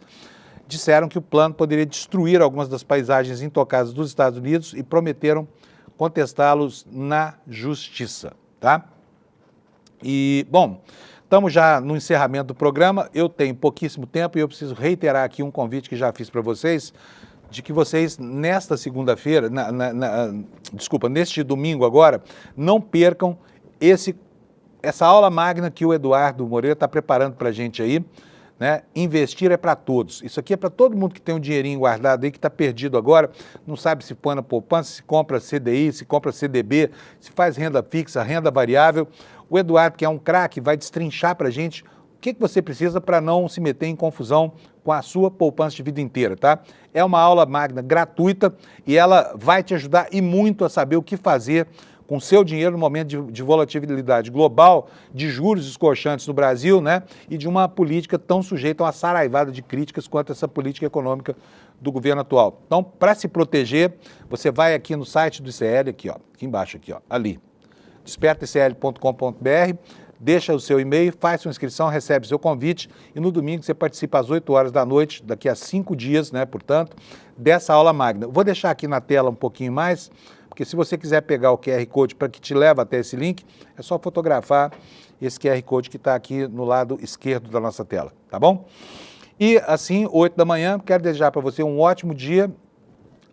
disseram que o plano poderia destruir algumas das paisagens intocadas dos Estados Unidos e prometeram contestá-los na justiça, tá? E, bom, estamos já no encerramento do programa, eu tenho pouquíssimo tempo e eu preciso reiterar aqui um convite que já fiz para vocês, de que vocês, nesta segunda-feira, neste domingo agora, não percam essa aula magna que o Eduardo Moreira está preparando para a gente aí, né? Investir é para todos. Isso aqui é para todo mundo que tem um dinheirinho guardado aí, que está perdido agora, não sabe se põe na poupança, se compra CDI, se compra CDB, se faz renda fixa, renda variável. O Eduardo, que é um craque, vai destrinchar para a gente o que você precisa para não se meter em confusão com a sua poupança de vida inteira, tá? É uma aula magna gratuita e ela vai te ajudar e muito a saber o que fazer com o seu dinheiro no momento de volatilidade global, de juros escorchantes no Brasil, né? E de uma política tão sujeita a uma saraivada de críticas quanto essa política econômica do governo atual. Então, para se proteger, você vai aqui no site do ICL, aqui, ó, aqui embaixo, aqui, ó, ali, despertaicl.com.br, deixa o seu e-mail, faz sua inscrição, recebe seu convite e no domingo você participa às 8 horas da noite, daqui a 5 dias, né, portanto, dessa aula magna. Vou deixar aqui na tela um pouquinho mais, porque se você quiser pegar o QR Code para que te leve até esse link, é só fotografar esse QR Code que está aqui no lado esquerdo da nossa tela, tá bom? E assim, 8 da manhã, quero desejar para você um ótimo dia,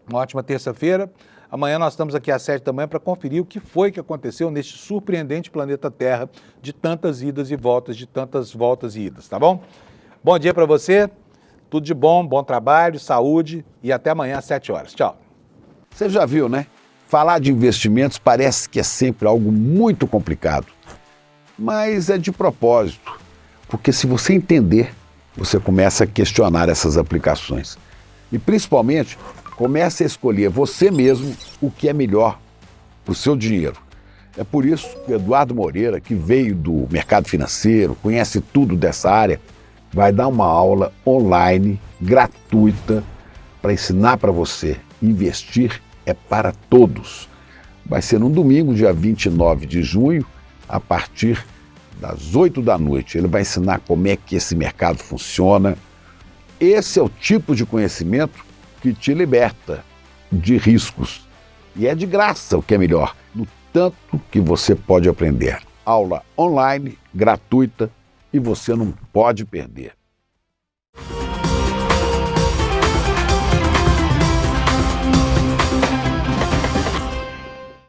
uma ótima terça-feira. Amanhã nós estamos aqui às 7 da manhã para conferir o que foi que aconteceu neste surpreendente planeta Terra de tantas idas e voltas, de tantas voltas e idas, tá bom? Bom dia para você, tudo de bom, bom trabalho, saúde e até amanhã às 7 horas. Tchau.
Você já viu, né? Falar de investimentos parece que é sempre algo muito complicado, mas é de propósito, porque se você entender, você começa a questionar essas aplicações e principalmente comece a escolher você mesmo o que é melhor para o seu dinheiro. É por isso que o Eduardo Moreira, que veio do mercado financeiro, conhece tudo dessa área, vai dar uma aula online gratuita para ensinar para você. Investir é para todos. Vai ser no domingo, dia 29 de junho, a partir das 8 da noite. Ele vai ensinar como é que esse mercado funciona. Esse é o tipo de conhecimento que te liberta de riscos. E é de graça, o que é melhor, no tanto que você pode aprender. Aula online, gratuita, e você não pode perder.